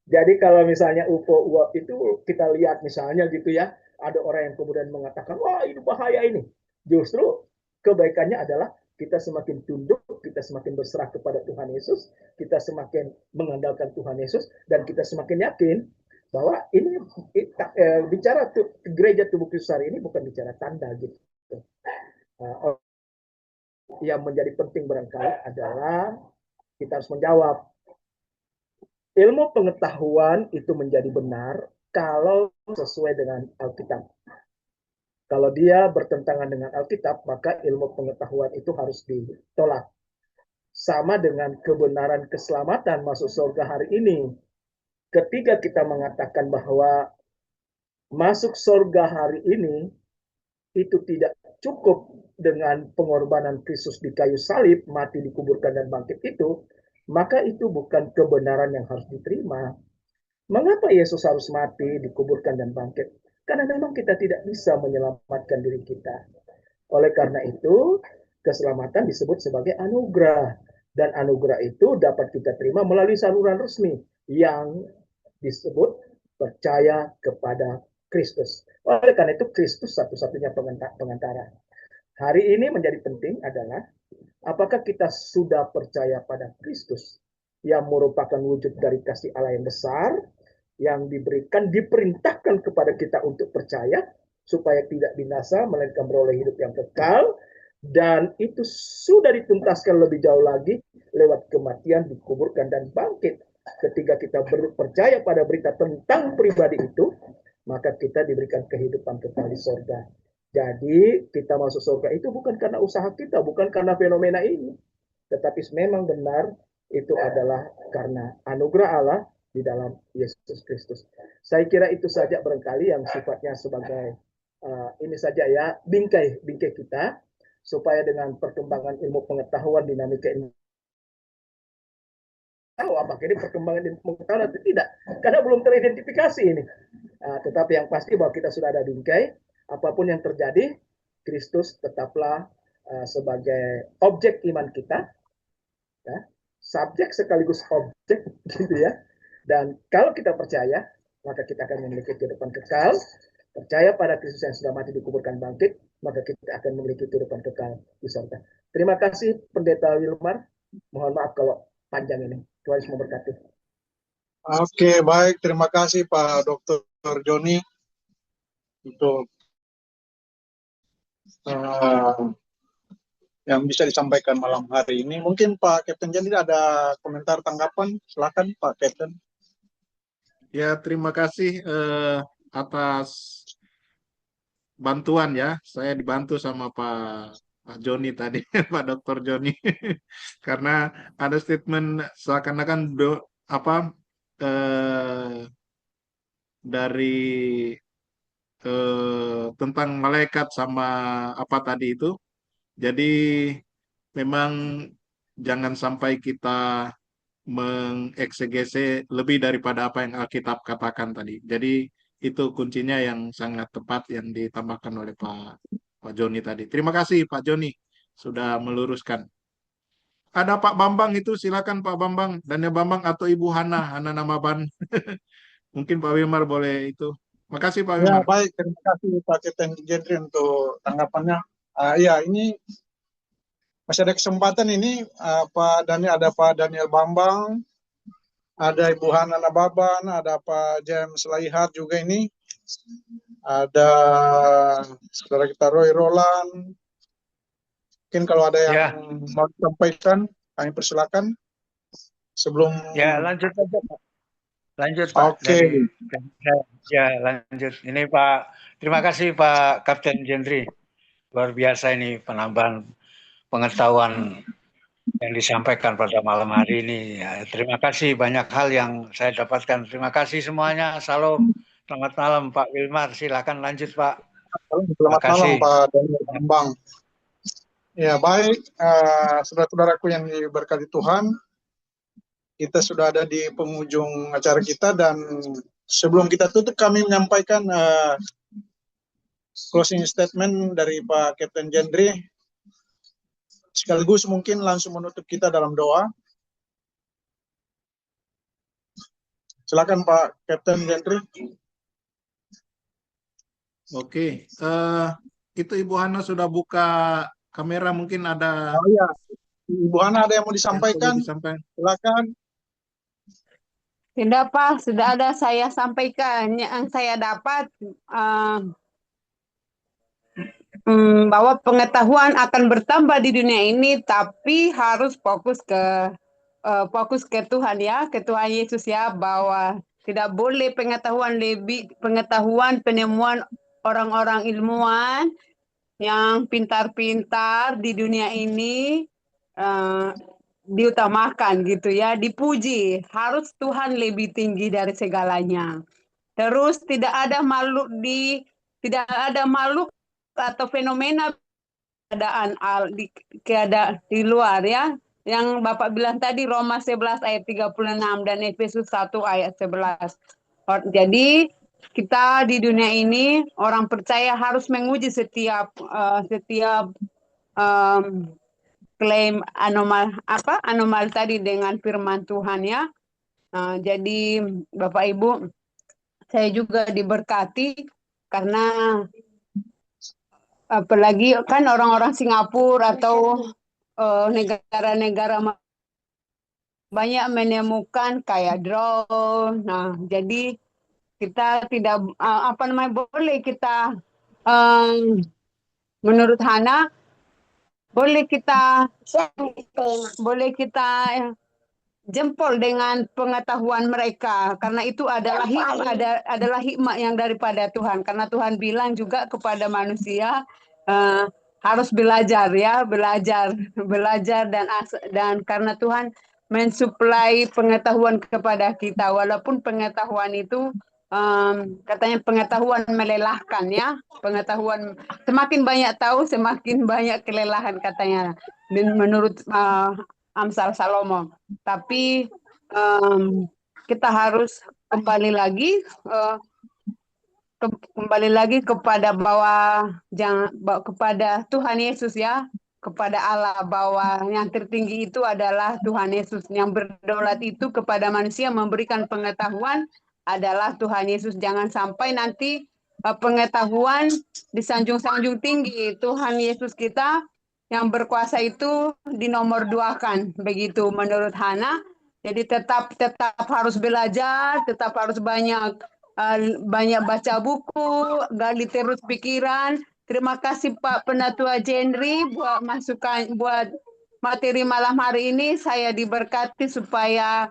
Jadi kalau misalnya UFO uap itu kita lihat misalnya gitu ya, ada orang yang kemudian mengatakan, wah ini bahaya ini. Justru kebaikannya adalah kita semakin tunduk, kita semakin berserah kepada Tuhan Yesus, kita semakin mengandalkan Tuhan Yesus, dan kita semakin yakin bahwa ini bicara gereja tubuh Kristus hari ini bukan bicara tanda gitu. Yang menjadi penting barangkali adalah kita harus menjawab, ilmu pengetahuan itu menjadi benar kalau sesuai dengan Alkitab. Kalau dia bertentangan dengan Alkitab, maka ilmu pengetahuan itu harus ditolak. Sama dengan kebenaran keselamatan masuk surga hari ini. Ketika kita mengatakan bahwa masuk surga hari ini itu tidak cukup dengan pengorbanan Kristus di kayu salib, mati, dikuburkan, dan bangkit itu, maka itu bukan kebenaran yang harus diterima. Mengapa Yesus harus mati, dikuburkan, dan bangkit? Karena memang kita tidak bisa menyelamatkan diri kita. Oleh karena itu, keselamatan disebut sebagai anugerah. Dan anugerah itu dapat kita terima melalui saluran resmi yang disebut percaya kepada Kristus. Oleh karena itu, Kristus satu-satunya pengantara. Hari ini menjadi penting adalah apakah kita sudah percaya pada Kristus yang merupakan wujud dari kasih Allah yang besar, yang diperintahkan kepada kita untuk percaya supaya tidak binasa melainkan beroleh hidup yang kekal, dan itu sudah dituntaskan lebih jauh lagi lewat kematian, dikuburkan, dan bangkit. Ketika kita percaya pada berita tentang pribadi itu, maka kita diberikan kehidupan kekal di surga. Jadi kita masuk surga itu bukan karena usaha kita, bukan karena fenomena ini, tetapi memang benar itu adalah karena anugerah Allah di dalam Yesus Kristus. Saya kira itu saja barangkali yang sifatnya sebagai ini saja ya, bingkai kita, supaya dengan perkembangan ilmu pengetahuan, dinamika ilmu tahu apakah ini perkembangan ilmu pengetahuan atau tidak, karena belum teridentifikasi ini. Tetapi yang pasti bahwa kita sudah ada bingkai, apapun yang terjadi, Kristus tetaplah sebagai objek iman kita, ya, subjek sekaligus objek, gitu ya. Dan kalau kita percaya, maka kita akan memiliki kehidupan kekal. Percaya pada Kristus yang sudah mati, dikuburkan, bangkit, maka kita akan memiliki kehidupan kekal di surga. Terima kasih Pendeta Wilmar. Mohon maaf kalau panjang ini. Tuhan Yesus memberkati. Oke, baik. Terima kasih Pak Dr. Joni untuk yang bisa disampaikan malam hari ini. Mungkin Pak Kapten Jani ada komentar tanggapan? Silakan Pak Kapten. Ya, terima kasih atas bantuan ya. Saya dibantu sama Pak Joni tadi, Pak Dr. Joni. Karena ada statement seakan-akan dari tentang malaikat sama apa tadi itu. Jadi memang jangan sampai kita mengeksegese lebih daripada apa yang Alkitab katakan tadi. Jadi itu kuncinya yang sangat tepat yang ditambahkan oleh Pak Joni tadi. Terima kasih Pak Joni sudah meluruskan. Ada Pak Bambang itu, silakan Pak Bambang. Dania Bambang atau Ibu Hana nama Ban. Mungkin Pak Wilmar boleh itu. Makasih Pak Ya, Wilmar. baik. Terima kasih Pak Kapten Jendri untuk tanggapannya. Ya, ini masih ada kesempatan ini. Ada Pak Daniel Bambang, ada Ibu Hana Nababan, ada Pak James Laihat juga ini. Ada saudara kita Roy Roland. Mungkin kalau ada yang mau disampaikan, kami persilakan. Sebelum lanjut aja Pak. Lanjut Pak. Oke. Lanjut. Ini Pak, terima kasih Pak Kapten Jendri. Luar biasa ini penambahan pengetahuan yang disampaikan pada malam hari ini. Ya, terima kasih, banyak hal yang saya dapatkan. Terima kasih semuanya. Salam. Selamat malam Pak Wilmar. Silakan lanjut Pak. Selamat malam Pak Daniel Bambang. Ya, baik, saudara-saudaraku yang diberkati Tuhan, kita sudah ada di penghujung acara kita, dan sebelum kita tutup kami menyampaikan closing statement dari Pak Kapten Jendri, sekaligus mungkin langsung menutup kita dalam doa. Silakan Pak Kapten Jendri. Oke, itu Ibu Hana sudah buka kamera, mungkin ada. Oh ya, Ibu Hana ada yang mau disampaikan? Silakan. Tidak Pak, sudah ada saya sampaikan yang saya dapat bahwa pengetahuan akan bertambah di dunia ini, tapi harus fokus ke Tuhan ya, ke Tuhan Yesus ya, bahwa tidak boleh pengetahuan penemuan orang-orang ilmuwan yang pintar-pintar di dunia ini diutamakan gitu ya, dipuji. Harus Tuhan lebih tinggi dari segalanya. Terus tidak ada makhluk atau fenomena di luar ya. Yang Bapak bilang tadi Roma 11 ayat 36 dan Efesus 1 ayat 11. Jadi kita di dunia ini orang percaya harus menguji setiap klaim anomali tadi dengan firman Tuhan ya. Jadi Bapak Ibu, saya juga diberkati karena apalagi kan orang-orang Singapura atau negara-negara banyak menemukan kayak drone. Nah, jadi kita tidak boleh kita menurut Hana boleh kita jempol dengan pengetahuan mereka karena itu adalah hikmah yang daripada Tuhan, karena Tuhan bilang juga kepada manusia harus belajar ya, belajar dan karena Tuhan mensuplai pengetahuan kepada kita, walaupun pengetahuan itu katanya pengetahuan melelahkan ya, pengetahuan semakin banyak tahu semakin banyak kelelahan katanya menurut Amsal Salomo. Tapi kita harus kembali lagi kepada kepada Tuhan Yesus ya, kepada Allah, bahwa yang tertinggi itu adalah Tuhan Yesus, yang berdaulat itu kepada manusia memberikan pengetahuan adalah Tuhan Yesus. Jangan sampai nanti pengetahuan disanjung-sanjung tinggi, Tuhan Yesus kita yang berkuasa itu dinomor duakan, begitu menurut Hana. Jadi tetap harus belajar, tetap harus banyak baca buku, gali terus pikiran. Terima kasih Pak Penatua Jendri buat masukan, buat materi malam hari ini. Saya diberkati supaya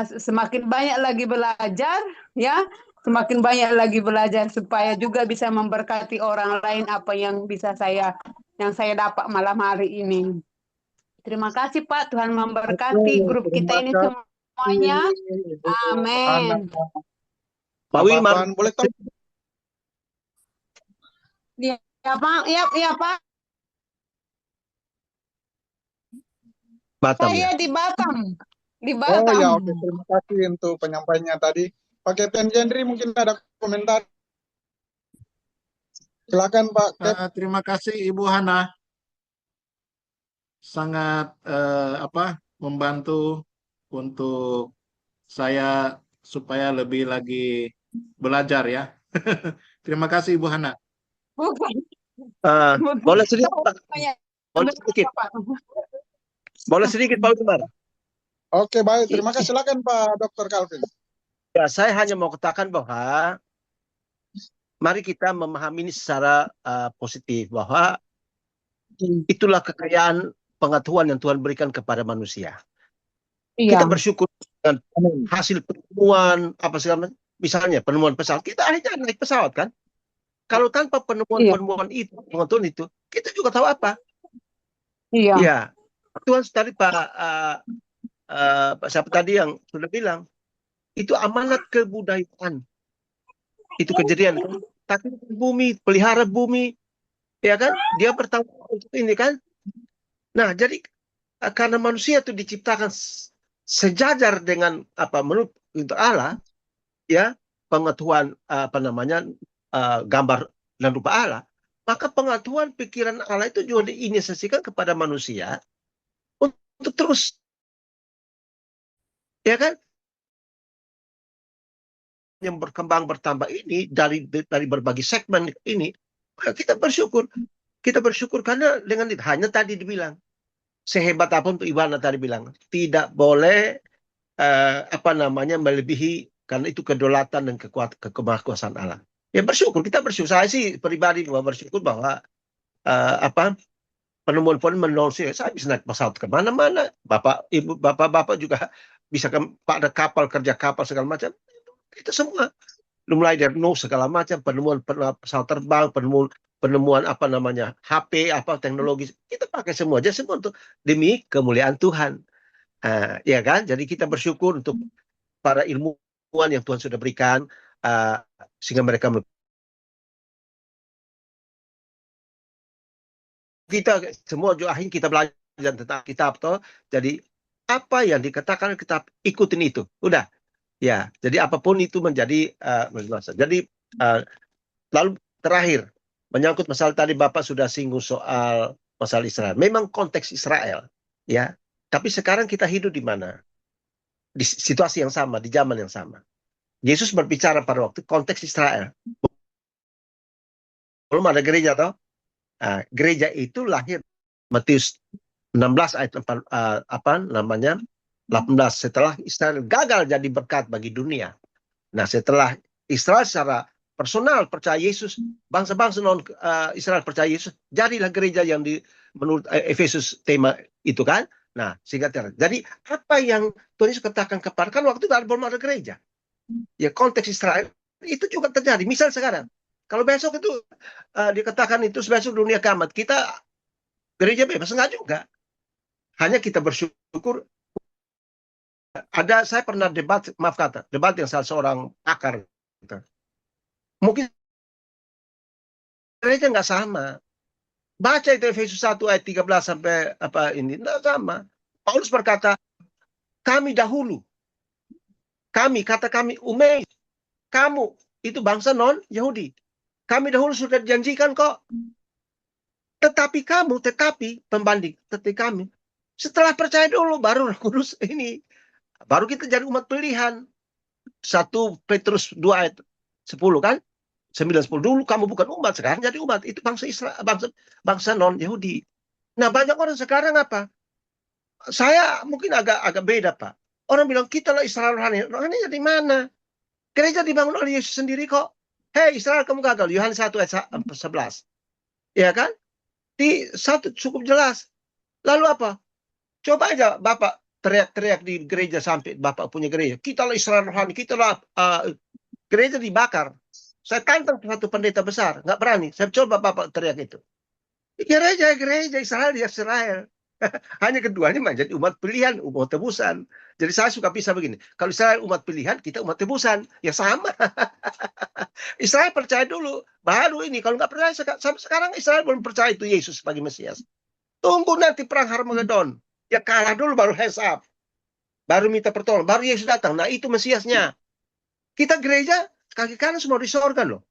semakin banyak lagi belajar ya, semakin banyak lagi belajar supaya juga bisa memberkati orang lain apa yang saya dapat malam hari ini. Terima kasih Pak, Tuhan memberkati grup kita ini semuanya. Amin. Pak Wilmar, boleh tahu? Ya Pak, ya Pak. Batam Saya ya. di Batam. Oh ya, oke. Terima kasih untuk penyampaiannya tadi. Pak Kapten Jendri mungkin ada komentar. Silakan Pak. Terima kasih Ibu Hana. Sangat membantu untuk saya supaya lebih lagi belajar ya. Terima kasih Ibu Hana. Bukan. Boleh sedikit Pak? Boleh sedikit Pak Wilmar? Oke, baik. Terima kasih. Silakan Pak Dr. Calvin. Ya, saya hanya mau katakan bahwa mari kita memahami ini secara positif, bahwa itulah kekayaan pengetahuan yang Tuhan berikan kepada manusia. Iya. Kita bersyukur dengan hasil penemuan apa segala macam. Misalnya penemuan pesawat, kita akhirnya naik pesawat kan. Kalau tanpa penemuan itu, pengetahuan itu, kita juga tahu apa. Iya. Ya, Tuhan tadi Pak siapa tadi yang sudah bilang, itu amanat kebudayaan. Itu kejadian kan. Tapi bumi, pelihara bumi, ya kan? Dia bertanggung untuk ini kan. Nah, jadi karena manusia itu diciptakan sejajar dengan menurut Allah, ya, pengetahuan gambar dan rupa Allah, maka pengetahuan pikiran Allah itu juga diinisiasikan kepada manusia untuk terus, ya kan, yang berkembang bertambah ini dari berbagai segmen ini. Kita bersyukur karena dengan itu hanya tadi dibilang sehebat apapun untuk Iwana tadi bilang tidak boleh melebihi, karena itu kedaulatan dan kemahakuasaan Allah. Ya kita bersyukur. Saya sih pribadi bersyukur bahwa penemuan-penemuan manusia, saya bisa naik pesawat kemana-mana. Bapak juga bisa pada kapal, kerja kapal segala macam. Itu semua. Mulai dari segala macam penemuan pesawat terbang, penemuan HP, teknologi, kita pakai semua aja semua untuk demi kemuliaan Tuhan. Ya kan? Jadi kita bersyukur untuk para ilmuwan yang Tuhan sudah berikan, sehingga mereka kita semua juga akhirnya kita belajar tentang kitab toh. Jadi apa yang dikatakan kitab ikutin itu. Udah. Ya, jadi apapun itu menjadi jadi lalu terakhir menyangkut masalah tadi Bapak sudah singgung soal masalah Israel. Memang konteks Israel, ya. Tapi sekarang kita hidup di mana? Di situasi yang sama, di zaman yang sama. Yesus berbicara pada waktu konteks Israel. Belum ada gereja toh? Nah, gereja itu lahir Matius 16 ayat 18 setelah Israel gagal jadi berkat bagi dunia. Nah, setelah Israel secara personal percaya Yesus, bangsa-bangsa non Israel percaya Yesus, jadilah gereja yang menurut Efesus tema itu kan. Nah, sehingga jadi apa yang Tuhan Yesus katakan kepada kan waktu itu belum ada gereja. Ya konteks Israel itu juga terjadi. Misal sekarang, kalau besok itu dikatakan itu besok dunia kiamat, kita gereja bebas enggak juga. Hanya kita bersyukur. Saya pernah debat yang salah seorang pakar. Gitu. Mungkin gereja nggak sama. Baca itu Efesus 1 ayat 13 sampai ini nggak sama. Paulus berkata, kami dahulu, kata kami umat, kamu itu bangsa non Yahudi. Kami dahulu sudah dijanjikan kok. Tetapi pembanding, kami setelah percaya dulu baru Kudus ini. Baru kita jadi umat pilihan. 1 Petrus 2 ayat 10 kan? 9-10 dulu kamu bukan umat, sekarang jadi umat. Itu bangsa Israel, bangsa non-Yahudi. Nah, banyak orang sekarang apa? Saya mungkin agak beda, Pak. Orang bilang kita lah Israel rohani. Rohani dari mana? Gereja dibangun oleh Yesus sendiri kok. Hei Israel, kamu gagal. Yohanes 1 ayat 11. Ya kan? Di satu cukup jelas. Lalu apa? Coba aja Bapak teriak-teriak di gereja sampai Bapak punya gereja. Kita lah Israel rohani, kita lah gereja dibakar. Saya tantang satu pendeta besar, nggak berani. Saya coba Bapak teriak itu. Gereja Israel. Hanya keduanya menjadi umat pilihan, umat tebusan. Jadi saya suka pisah begini. Kalau Israel umat pilihan, kita umat tebusan. Ya sama. Israel percaya dulu. Baru ini. Kalau nggak percaya, sampai sekarang Israel belum percaya itu Yesus sebagai Mesias. Tunggu nanti perang Harmagedon. Ya kalah dulu baru hands up. Baru minta pertolongan. Baru Yesus datang. Nah itu Mesiasnya. Kita gereja, kaki kanan semua di sorga loh.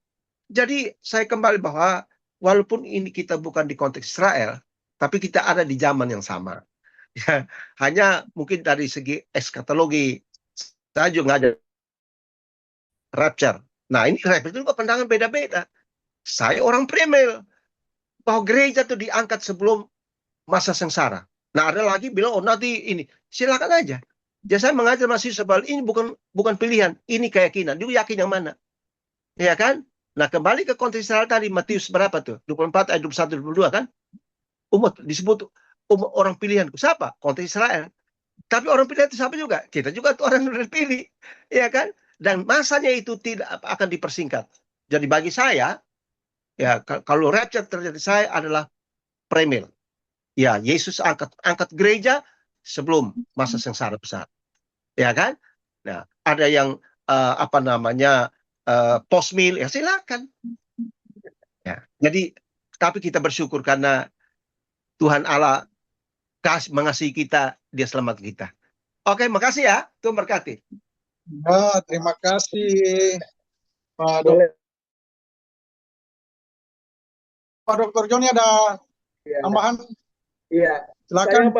Jadi saya kembali bahwa walaupun ini kita bukan di konteks Israel, tapi kita ada di zaman yang sama. Ya, hanya mungkin dari segi eskatologi, saya juga ada rapture. Nah ini rapture juga pandangan beda-beda. Saya orang premil. Bahwa gereja itu diangkat sebelum masa sengsara. Nah ada lagi bilang, oh nanti ini. Silakan aja. Ya saya mengajar masih sebal ini bukan pilihan. Ini keyakinan. Dia yakin yang mana? Ya kan? Nah kembali ke konteks Israel tadi. Matius berapa tuh? 24 ayat 21-22 kan? Umat disebut orang pilihan. Siapa? Konteks Israel. Tapi orang pilihan itu siapa juga? Kita juga tuh orang yang dipilih. Ya kan? Dan masanya itu tidak akan dipersingkat. Jadi bagi saya, ya kalau rapture terjadi saya adalah premil. Ya Yesus angkat gereja sebelum masa sengsara besar. Ya kan? Nah, ada yang postmil, ya silakan. Ya, jadi tapi kita bersyukur karena Tuhan Allah mengasihi kita, Dia selamat kita. Oke, makasih ya. Tuhan berkati. Ya, terima kasih Pak Dr. Joni, ada tambahan? Iya, Silakan.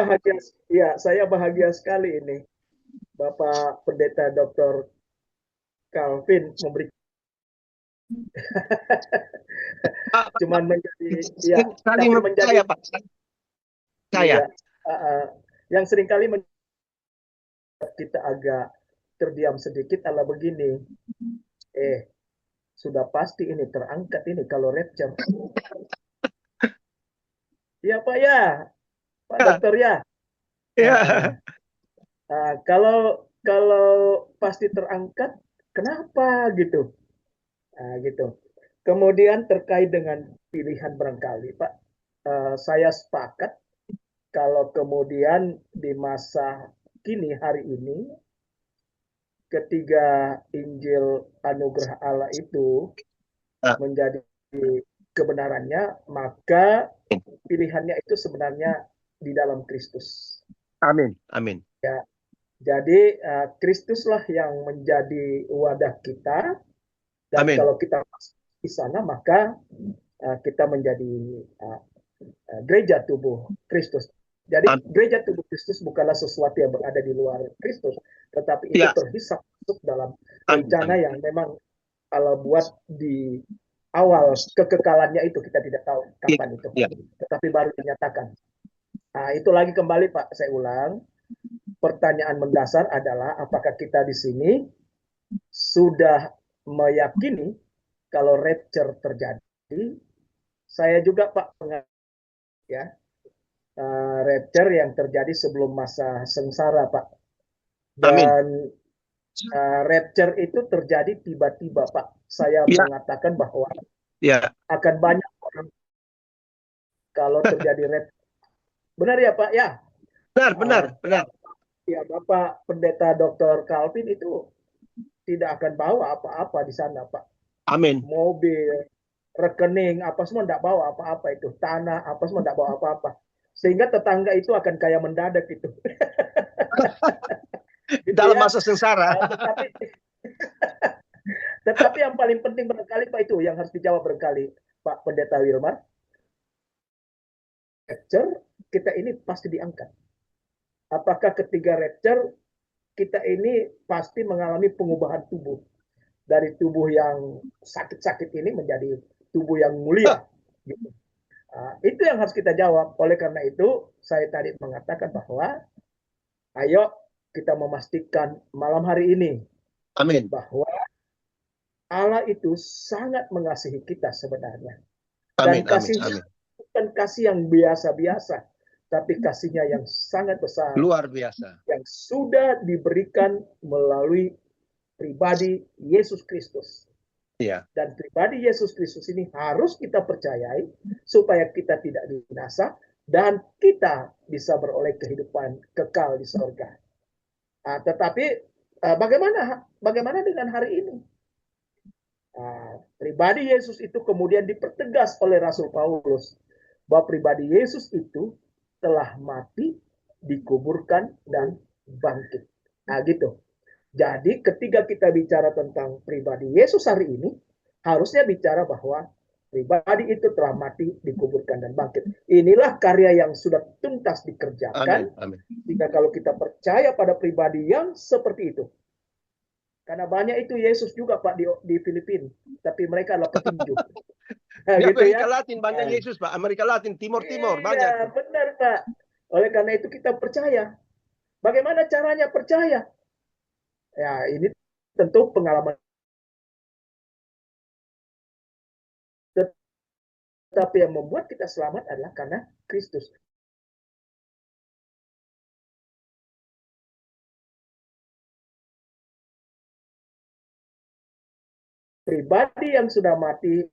saya bahagia sekali ini Bapak Pendeta Dr. Calvin memberi cuman menjadi Pak. Saya. Yang seringkali kita agak terdiam sedikit adalah begini. Sudah pasti ini terangkat ini kalau rapture. Iya Pak ya. Pak Dokter ya. Ya. Kalau pasti terangkat, kenapa gitu? Gitu. Kemudian terkait dengan pilihan barangkali, Pak, saya sepakat kalau kemudian di masa kini hari ini, ketiga Injil anugerah Allah itu menjadi kebenarannya, maka pilihannya itu sebenarnya di dalam Kristus. Amin. Amin. Ya, jadi Kristuslah yang menjadi wadah kita, dan Amin. kalau kita masuk di sana maka kita menjadi gereja tubuh Kristus. Jadi gereja tubuh Kristus bukanlah sesuatu yang berada di luar Kristus, tetapi itu Ya. terhisap masuk dalam Amin. rencana yang memang Allah buat di awal kekekalannya itu, kita tidak tahu kapan itu, Ya. tetapi baru dinyatakan. Nah, itu lagi kembali Pak, saya ulang. Pertanyaan mendasar adalah apakah kita di sini sudah meyakini kalau rapture terjadi? Saya juga Pak, ya, rapture yang terjadi sebelum masa sengsara Pak. Dan rapture itu terjadi tiba-tiba Pak. Saya mengatakan bahwa akan banyak orang kalau terjadi rapture. Benar ya Pak ya? Benar. Ya, Bapak Pendeta Dr. Calvin itu tidak akan bawa apa-apa di sana Pak. Amin. Mobil, rekening, apa semua tidak bawa apa-apa itu. Tanah, apa semua tidak bawa apa-apa. Sehingga tetangga itu akan kaya mendadak itu. Gitu dalam ya. masa sengsara. Tetapi yang paling penting barangkali Pak itu yang harus dijawab barangkali Pak Pendeta Wilmar. Rapture, kita ini pasti diangkat. Apakah ketika rapture kita ini pasti mengalami pengubahan tubuh dari tubuh yang sakit-sakit ini menjadi tubuh yang mulia. Gitu. Itu yang harus kita jawab. Oleh karena itu, saya tadi mengatakan bahwa ayo kita memastikan malam hari ini, amin, bahwa Allah itu sangat mengasihi kita sebenarnya. Amin, Dan kasih amin, amin. bukan kasih yang biasa-biasa, tapi kasihnya yang sangat besar. Luar biasa. Yang sudah diberikan melalui pribadi Yesus Kristus. Iya. Dan pribadi Yesus Kristus ini harus kita percayai supaya kita tidak binasa dan kita bisa beroleh kehidupan kekal di surga. Tetapi bagaimana dengan hari ini? Pribadi Yesus itu kemudian dipertegas oleh Rasul Paulus bahwa pribadi Yesus itu telah mati, dikuburkan, dan bangkit. Gitu. Jadi ketika kita bicara tentang pribadi Yesus hari ini, harusnya bicara bahwa pribadi itu telah mati, dikuburkan, dan bangkit. Inilah karya yang sudah tuntas dikerjakan. Amin, amin. Jika kalau kita percaya pada pribadi yang seperti itu. Karena banyak itu Yesus juga Pak di Filipina, tapi mereka adalah petinju. Di gitu Amerika ya. Latin banyak Yesus Pak, Amerika Latin, Timur banyak. Iya, benar Pak. Oleh karena itu kita percaya. Bagaimana caranya percaya? Ya, ini tentu pengalaman. Tetapi yang membuat kita selamat adalah karena Kristus. Pribadi yang sudah mati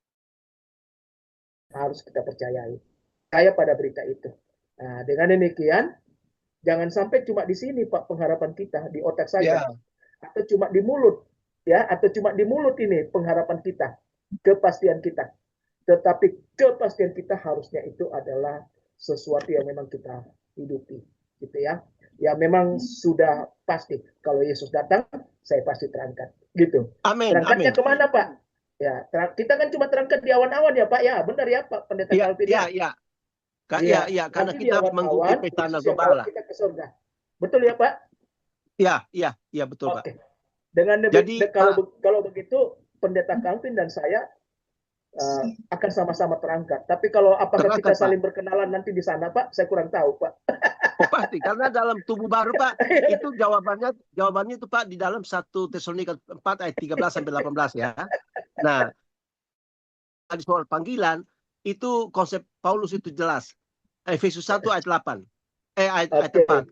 harus kita percayai. Saya pada berita itu. Nah, dengan demikian, jangan sampai cuma di sini Pak pengharapan kita, di otak saja. Atau cuma di mulut. Ya, atau cuma di mulut ini pengharapan kita, kepastian kita. Tetapi kepastian kita harusnya itu adalah sesuatu yang memang kita hidupi, gitu ya. Ya memang sudah pasti kalau Yesus datang, saya pasti terangkat, gitu. Amin. Terangkatnya Amin. kemana Pak? Ya, kita kan cuma terangkat di awan-awan ya Pak ya, benar ya Pak Pendeta Calvin? Iya. Iya, karena kita mengikuti pesta global. Kita ke surga. Betul ya Pak? Iya, betul Pak. Oke. Dengan Jadi kalau begitu Pendeta Calvin dan saya akan sama-sama terangkat. Tapi kalau apakah kita saling berkenalan nanti di sana Pak, saya kurang tahu Pak. Oh pasti, karena dalam tubuh baru Pak, itu jawabannya itu Pak di dalam 1 Tesalonika 4 ayat 13 sampai 18 ya. Nah, tadi soal panggilan itu konsep Paulus itu jelas. Efesus 1 ayat 8. Ayat 4.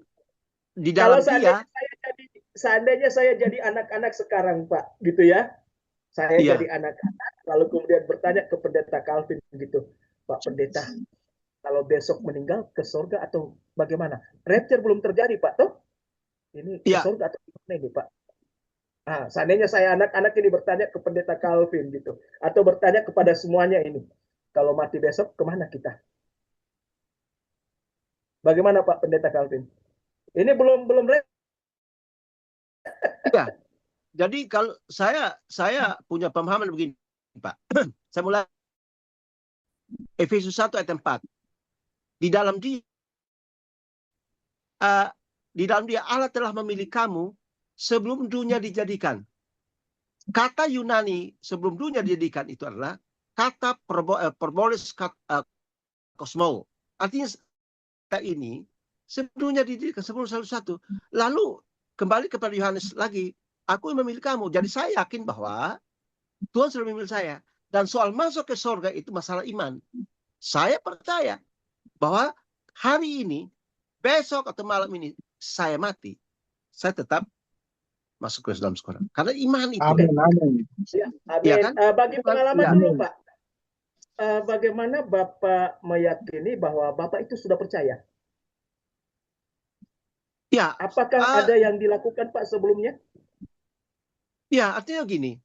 Di dalam kalau seandainya saya jadi anak-anak sekarang Pak, gitu ya. Saya jadi anak-anak, lalu kemudian bertanya ke Pendeta Calvin gitu, Pak Pendeta, kalau besok meninggal ke surga atau bagaimana? Rapture belum terjadi Pak, toh? Ini ke surga atau gimana ini Pak? Nah, seandainya saya anak-anak ini bertanya ke Pendeta Calvin gitu, atau bertanya kepada semuanya ini, kalau mati besok kemana kita? Bagaimana Pak Pendeta Calvin? Ini belum Ya, jadi kalau saya punya pemahaman begini, Pak. Saya mulai Efesus 1 ayat 4. Di dalam dia Allah telah memilih kamu sebelum dunia dijadikan. Kata Yunani sebelum dunia dijadikan itu adalah kata perbolis kosmo. Artinya ini sebelum dunia dijadikan, sebelum satu. Lalu kembali kepada Yohanes lagi, aku yang memilih kamu. Jadi saya yakin bahwa Tuhan sudah memilih saya. Dan soal masuk ke surga itu masalah iman. Saya percaya bahwa hari ini, besok atau malam ini saya mati, saya tetap masuk ke dalam surga. Karena iman itu. Amin, amin. Ya, amin. Ya kan? Bagi pengalaman Ya. dulu Pak, bagaimana Bapak meyakini bahwa Bapak itu sudah percaya? Ya, Apakah ada yang dilakukan Pak sebelumnya? ya artinya gini,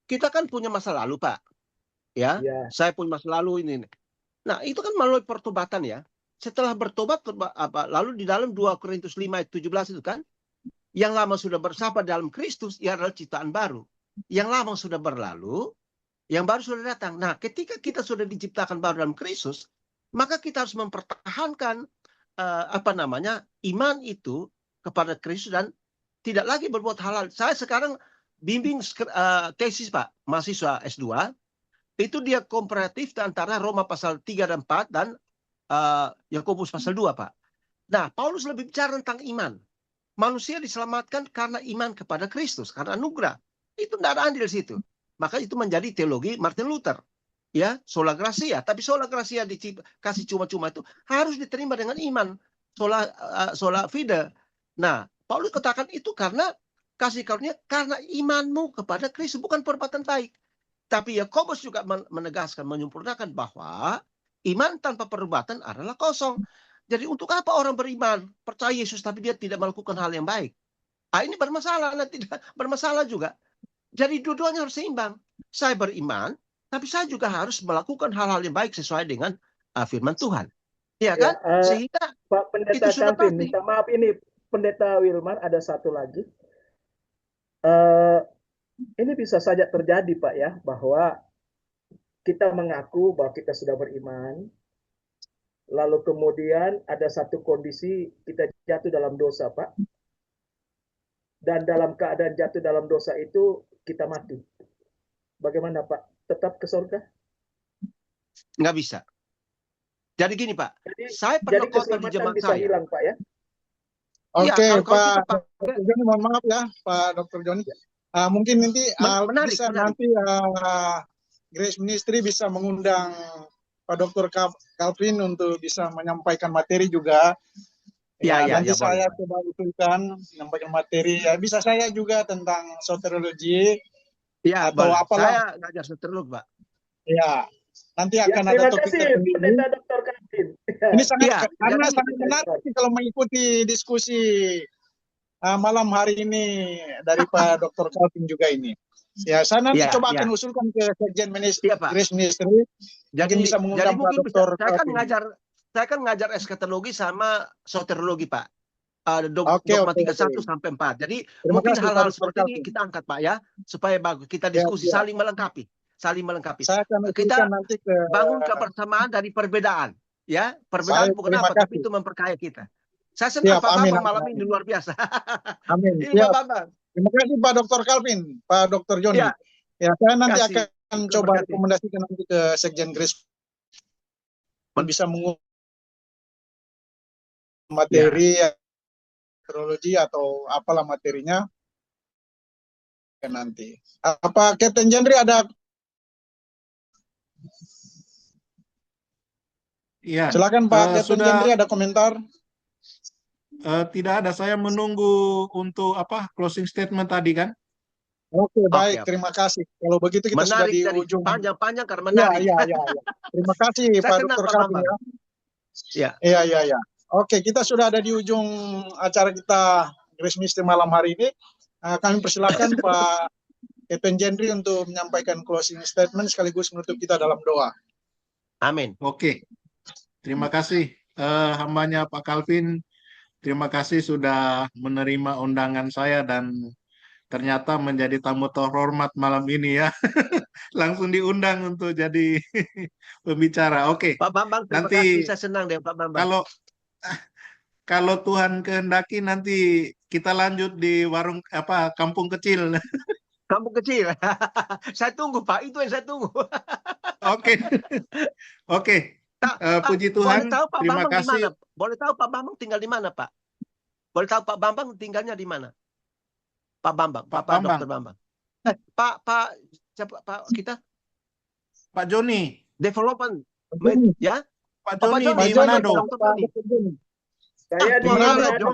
kita kan punya masa lalu Pak. Ya, saya punya masa lalu ini. Nah, itu kan melalui pertobatan ya. Setelah bertobat, lalu di dalam 2 Korintus 5 ayat 17 itu kan, yang lama sudah bersama dalam Kristus, ia adalah ciptaan baru. Yang lama sudah berlalu, yang baru sudah datang. Nah, ketika kita sudah diciptakan baru dalam Kristus, maka kita harus mempertahankan iman itu kepada Kristus dan tidak lagi berbuat halal. Saya sekarang bimbing tesis Pak, mahasiswa S2, itu dia komparatif antara Roma pasal 3 dan 4 dan Yakobus pasal 2 Pak. Nah, Paulus lebih bicara tentang iman. Manusia diselamatkan karena iman kepada Kristus, karena anugerah. Itu tidak ada andil di situ. Maka itu menjadi teologi Martin Luther. Ya, sola gratia. Tapi sola gratia dikasih cuma-cuma itu harus diterima dengan iman. Sola fide. Nah, Paulus katakan itu karena kasih karunia karena imanmu kepada Kristus, bukan perbuatan baik. Tapi Yakobus juga menegaskan, menyempurnakan bahwa iman tanpa perbuatan adalah kosong. Jadi untuk apa orang beriman, percaya Yesus tapi dia tidak melakukan hal yang baik? Ini bermasalah, tidak bermasalah juga. Jadi dua-duanya harus seimbang. Saya beriman, tapi saya juga harus melakukan hal-hal yang baik sesuai dengan firman Tuhan. Ya kan? Sehingga Pak Pendeta Calvin, minta maaf ini Pendeta Wilmar, ada satu lagi. Ini bisa saja terjadi Pak ya, bahwa kita mengaku bahwa kita sudah beriman, lalu kemudian ada satu kondisi kita jatuh dalam dosa Pak, dan dalam keadaan jatuh dalam dosa itu kita mati. Bagaimana Pak? Tetap ke surga? Nggak bisa. Jadi gini Pak, saya jadi pernah khotbah di jemaat bisa saya. Hilang Pak ya? Oke, Ya, Pak Dr. Joni, mohon maaf ya Pak Dr. Joni. Mungkin nanti menarik. nanti Grace Ministry bisa mengundang Pak Dr. Calvin untuk bisa menyampaikan materi juga. Nanti saya coba usulkan menyampaikan materi. Ya, bisa saya juga tentang soteriologi. Ya, atau apalah. Saya ngajar soteriologi, Pak. Ya, nanti akan ada topik tertentu. Dr. Calvin. Ini sangat menarik kalau mengikuti diskusi malam hari ini dari Pak Dr. Calvin juga ini. Ya, saya nanti coba akan usulkan ke Sekjen Grace Ministry. Jadi bisa mengundang Pak Dr. Calvin. Saya kan ngajar eskatologi sama soteriologi, Pak. Dogma 31 sampai 4. Jadi mungkin hal-hal seperti ini kita angkat, Pak ya, supaya bagus. Kita diskusi saling melengkapi. Kita nanti bangun kebersamaan dari perbedaan. Ya, perbedaan bukan apa, tapi itu memperkaya kita. Saya senang Pak Bambang malam ini luar biasa. Amin. Pak Bambang. Terima kasih Pak Dr. Calvin, Pak Dr. Joni. Ya, saya nanti akan coba rekomendasikan nanti ke Sekjen Grace bisa mengubah materi teologi atau apalah materinya nanti. Apa Kapten Jendri ada? Ya. Silakan Pak Kapten Jendri, ada komentar? Tidak ada. Saya menunggu untuk closing statement tadi kan. Oke, baik. Terima kasih. Kalau begitu kita sudah di ujung. Panjang-panjang karena menarik. Ya. Terima kasih Pak Dr. Calvin ya. Iya. Oke, kita sudah ada di ujung acara kita Grace Ministry malam hari ini. Kami persilakan Pak Kapten Jendri untuk menyampaikan closing statement sekaligus menutup kita dalam doa. Amin. Oke. Terima kasih hambanya Pak Calvin. Terima kasih sudah menerima undangan saya dan ternyata menjadi tamu terhormat malam ini ya. Langsung diundang untuk jadi pembicara. Oke, Pak Bambang, terima nanti kasih. Saya senang deh Pak Bambang. kalau Tuhan kehendaki nanti kita lanjut di warung kampung kecil. Kampung kecil. Saya tunggu Pak, itu yang saya tunggu. Oke. Oke. Puji Boleh Tuhan. tahu Pak Terima Bambang di kasih. mana? Boleh tahu Pak Bambang tinggal di mana, Pak? Boleh tahu Pak Bambang tinggalnya di mana? Pak Bambang, Pak Pak Bambang. Dr. Bambang. Siapa Pak kita? Pak Joni. Development. Ya? Pak Pak Joni Joni, di Manado. Saya di Manado. Manado.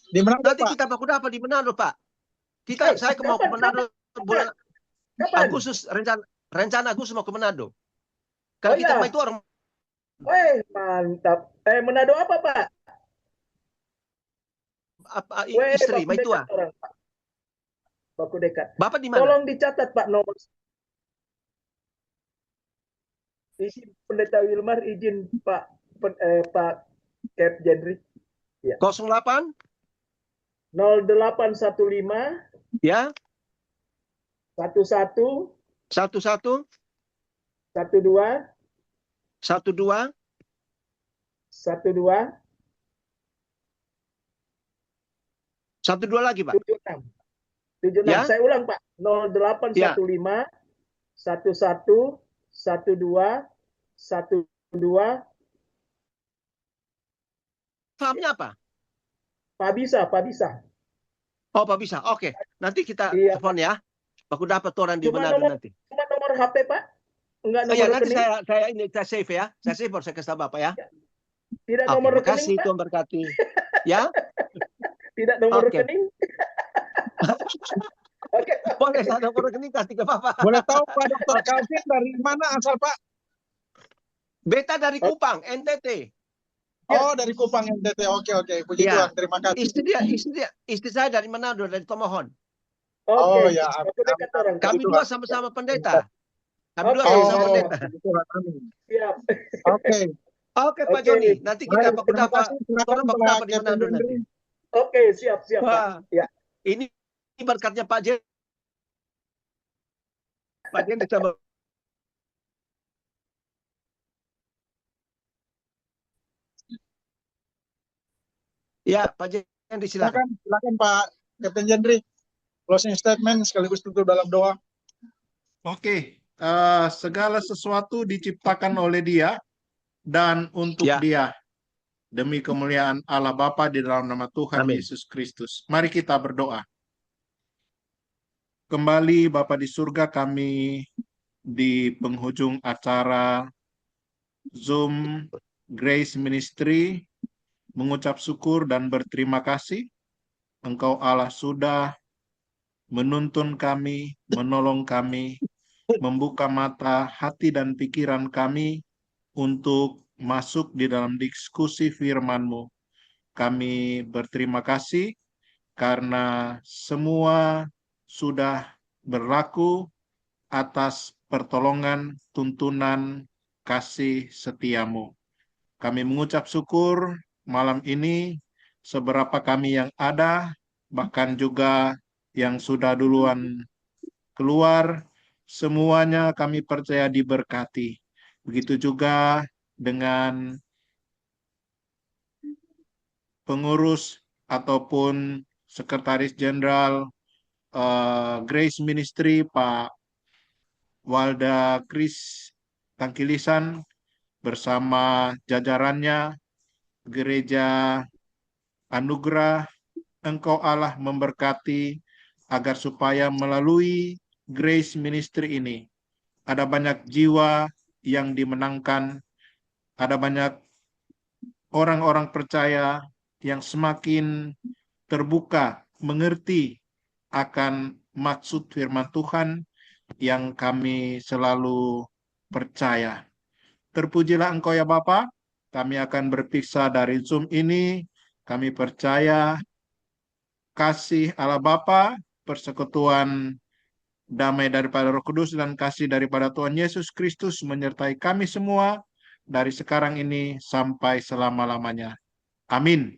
Di Manado, Nanti Pak. kita baku dapat di Manado, Pak. Saya mau ke Manado bulan Kapan? Agustus, rencana Agustus mau ke Manado. Kalau Oh, kita ya. main itu orang Mantap. Manado apa, Pak? istri, Baku main tua. dekat orang, Pak. Baku dekat. Bapak di mana? Tolong dicatat, Pak, nomor. Isi Pendeta Wilmar izin Pak Cap Jendri. 08 0815 ya 11 11 12 12 12 12 lagi Pak. 76. 76. Ya? Saya ulang Pak. 0815 11 12 12 Sahamnya apa? Pak bisa. Oh, Pak bisa. Oke. Nanti kita Iya, telepon ya. Aku dapat orang di Cuma Manado nomor- nanti. Cuma nomor HP Pak? Enggak Oh nomor ya, nanti rekening? saya save ya. Saya save baru saya kasih tahu Bapak ya. Tidak Oke, nomor terima rekening kasih Pak? Tuhan berkati. Ya, Tidak nomor Oke. rekening? Oke. boleh saya nomor rekening kasih ke Bapak. Boleh tahu Pak Dr. Calvin dari mana asal Pak? Beta dari Kupang, NTT. Oh, dari Kupang NTT. Oke. Puji Ya. Tuhan. Terima kasih. Istri saya dari Manado, dari Tomohon. Oke. Oh, ya. Baku dekat orang. Pak. Kami Puji dua Tuhan. sama-sama pendeta. Kami dua Oke. sama-sama Oh, pendeta. puji Tuhan. Amin. Siap. Oke. Oke, Pak Oke. Joni. Nanti kita baku Terima dapat. kasih. Silakan Orang baku Pak dapat di Captain Manado Jendri. nanti. Oke, siap Pak. Wah. Ya. Ini berkatnya Pak Jen. Pak Jen bisa Ya, Pak Jen silakan. Silakan Pak Captain Jendri. Closing statement sekaligus tutup dalam doa. Oke. Segala sesuatu diciptakan oleh Dia dan untuk Ya. Dia. Demi kemuliaan Allah Bapa di dalam nama Tuhan Amin. Yesus Kristus. Mari kita berdoa. Kembali Bapa di surga, kami di penghujung acara Zoom Grace Ministry mengucap syukur dan berterima kasih. Engkau Allah sudah menuntun kami, menolong kami, membuka mata hati dan pikiran kami untuk masuk di dalam diskusi firman-Mu. Kami berterima kasih karena semua sudah berlaku atas pertolongan, tuntunan, kasih setiamu. Kami mengucap syukur malam ini, seberapa kami yang ada, bahkan juga yang sudah duluan keluar, semuanya kami percaya diberkati. Begitu juga dengan pengurus ataupun sekretaris jenderal Grace Ministry, Pak Walda Kris Tangkilisan, bersama jajarannya, Gereja Anugerah, Engkau Allah memberkati agar supaya melalui Grace Ministry ini, ada banyak jiwa yang dimenangkan, ada banyak orang-orang percaya yang semakin terbuka, mengerti akan maksud firman Tuhan yang kami selalu percaya. Terpujilah Engkau ya Bapa, kami akan berpisah dari Zoom ini, kami percaya kasih Allah Bapa, persekutuan damai daripada Roh Kudus dan kasih daripada Tuhan Yesus Kristus menyertai kami semua, dari sekarang ini sampai selama-lamanya. Amin.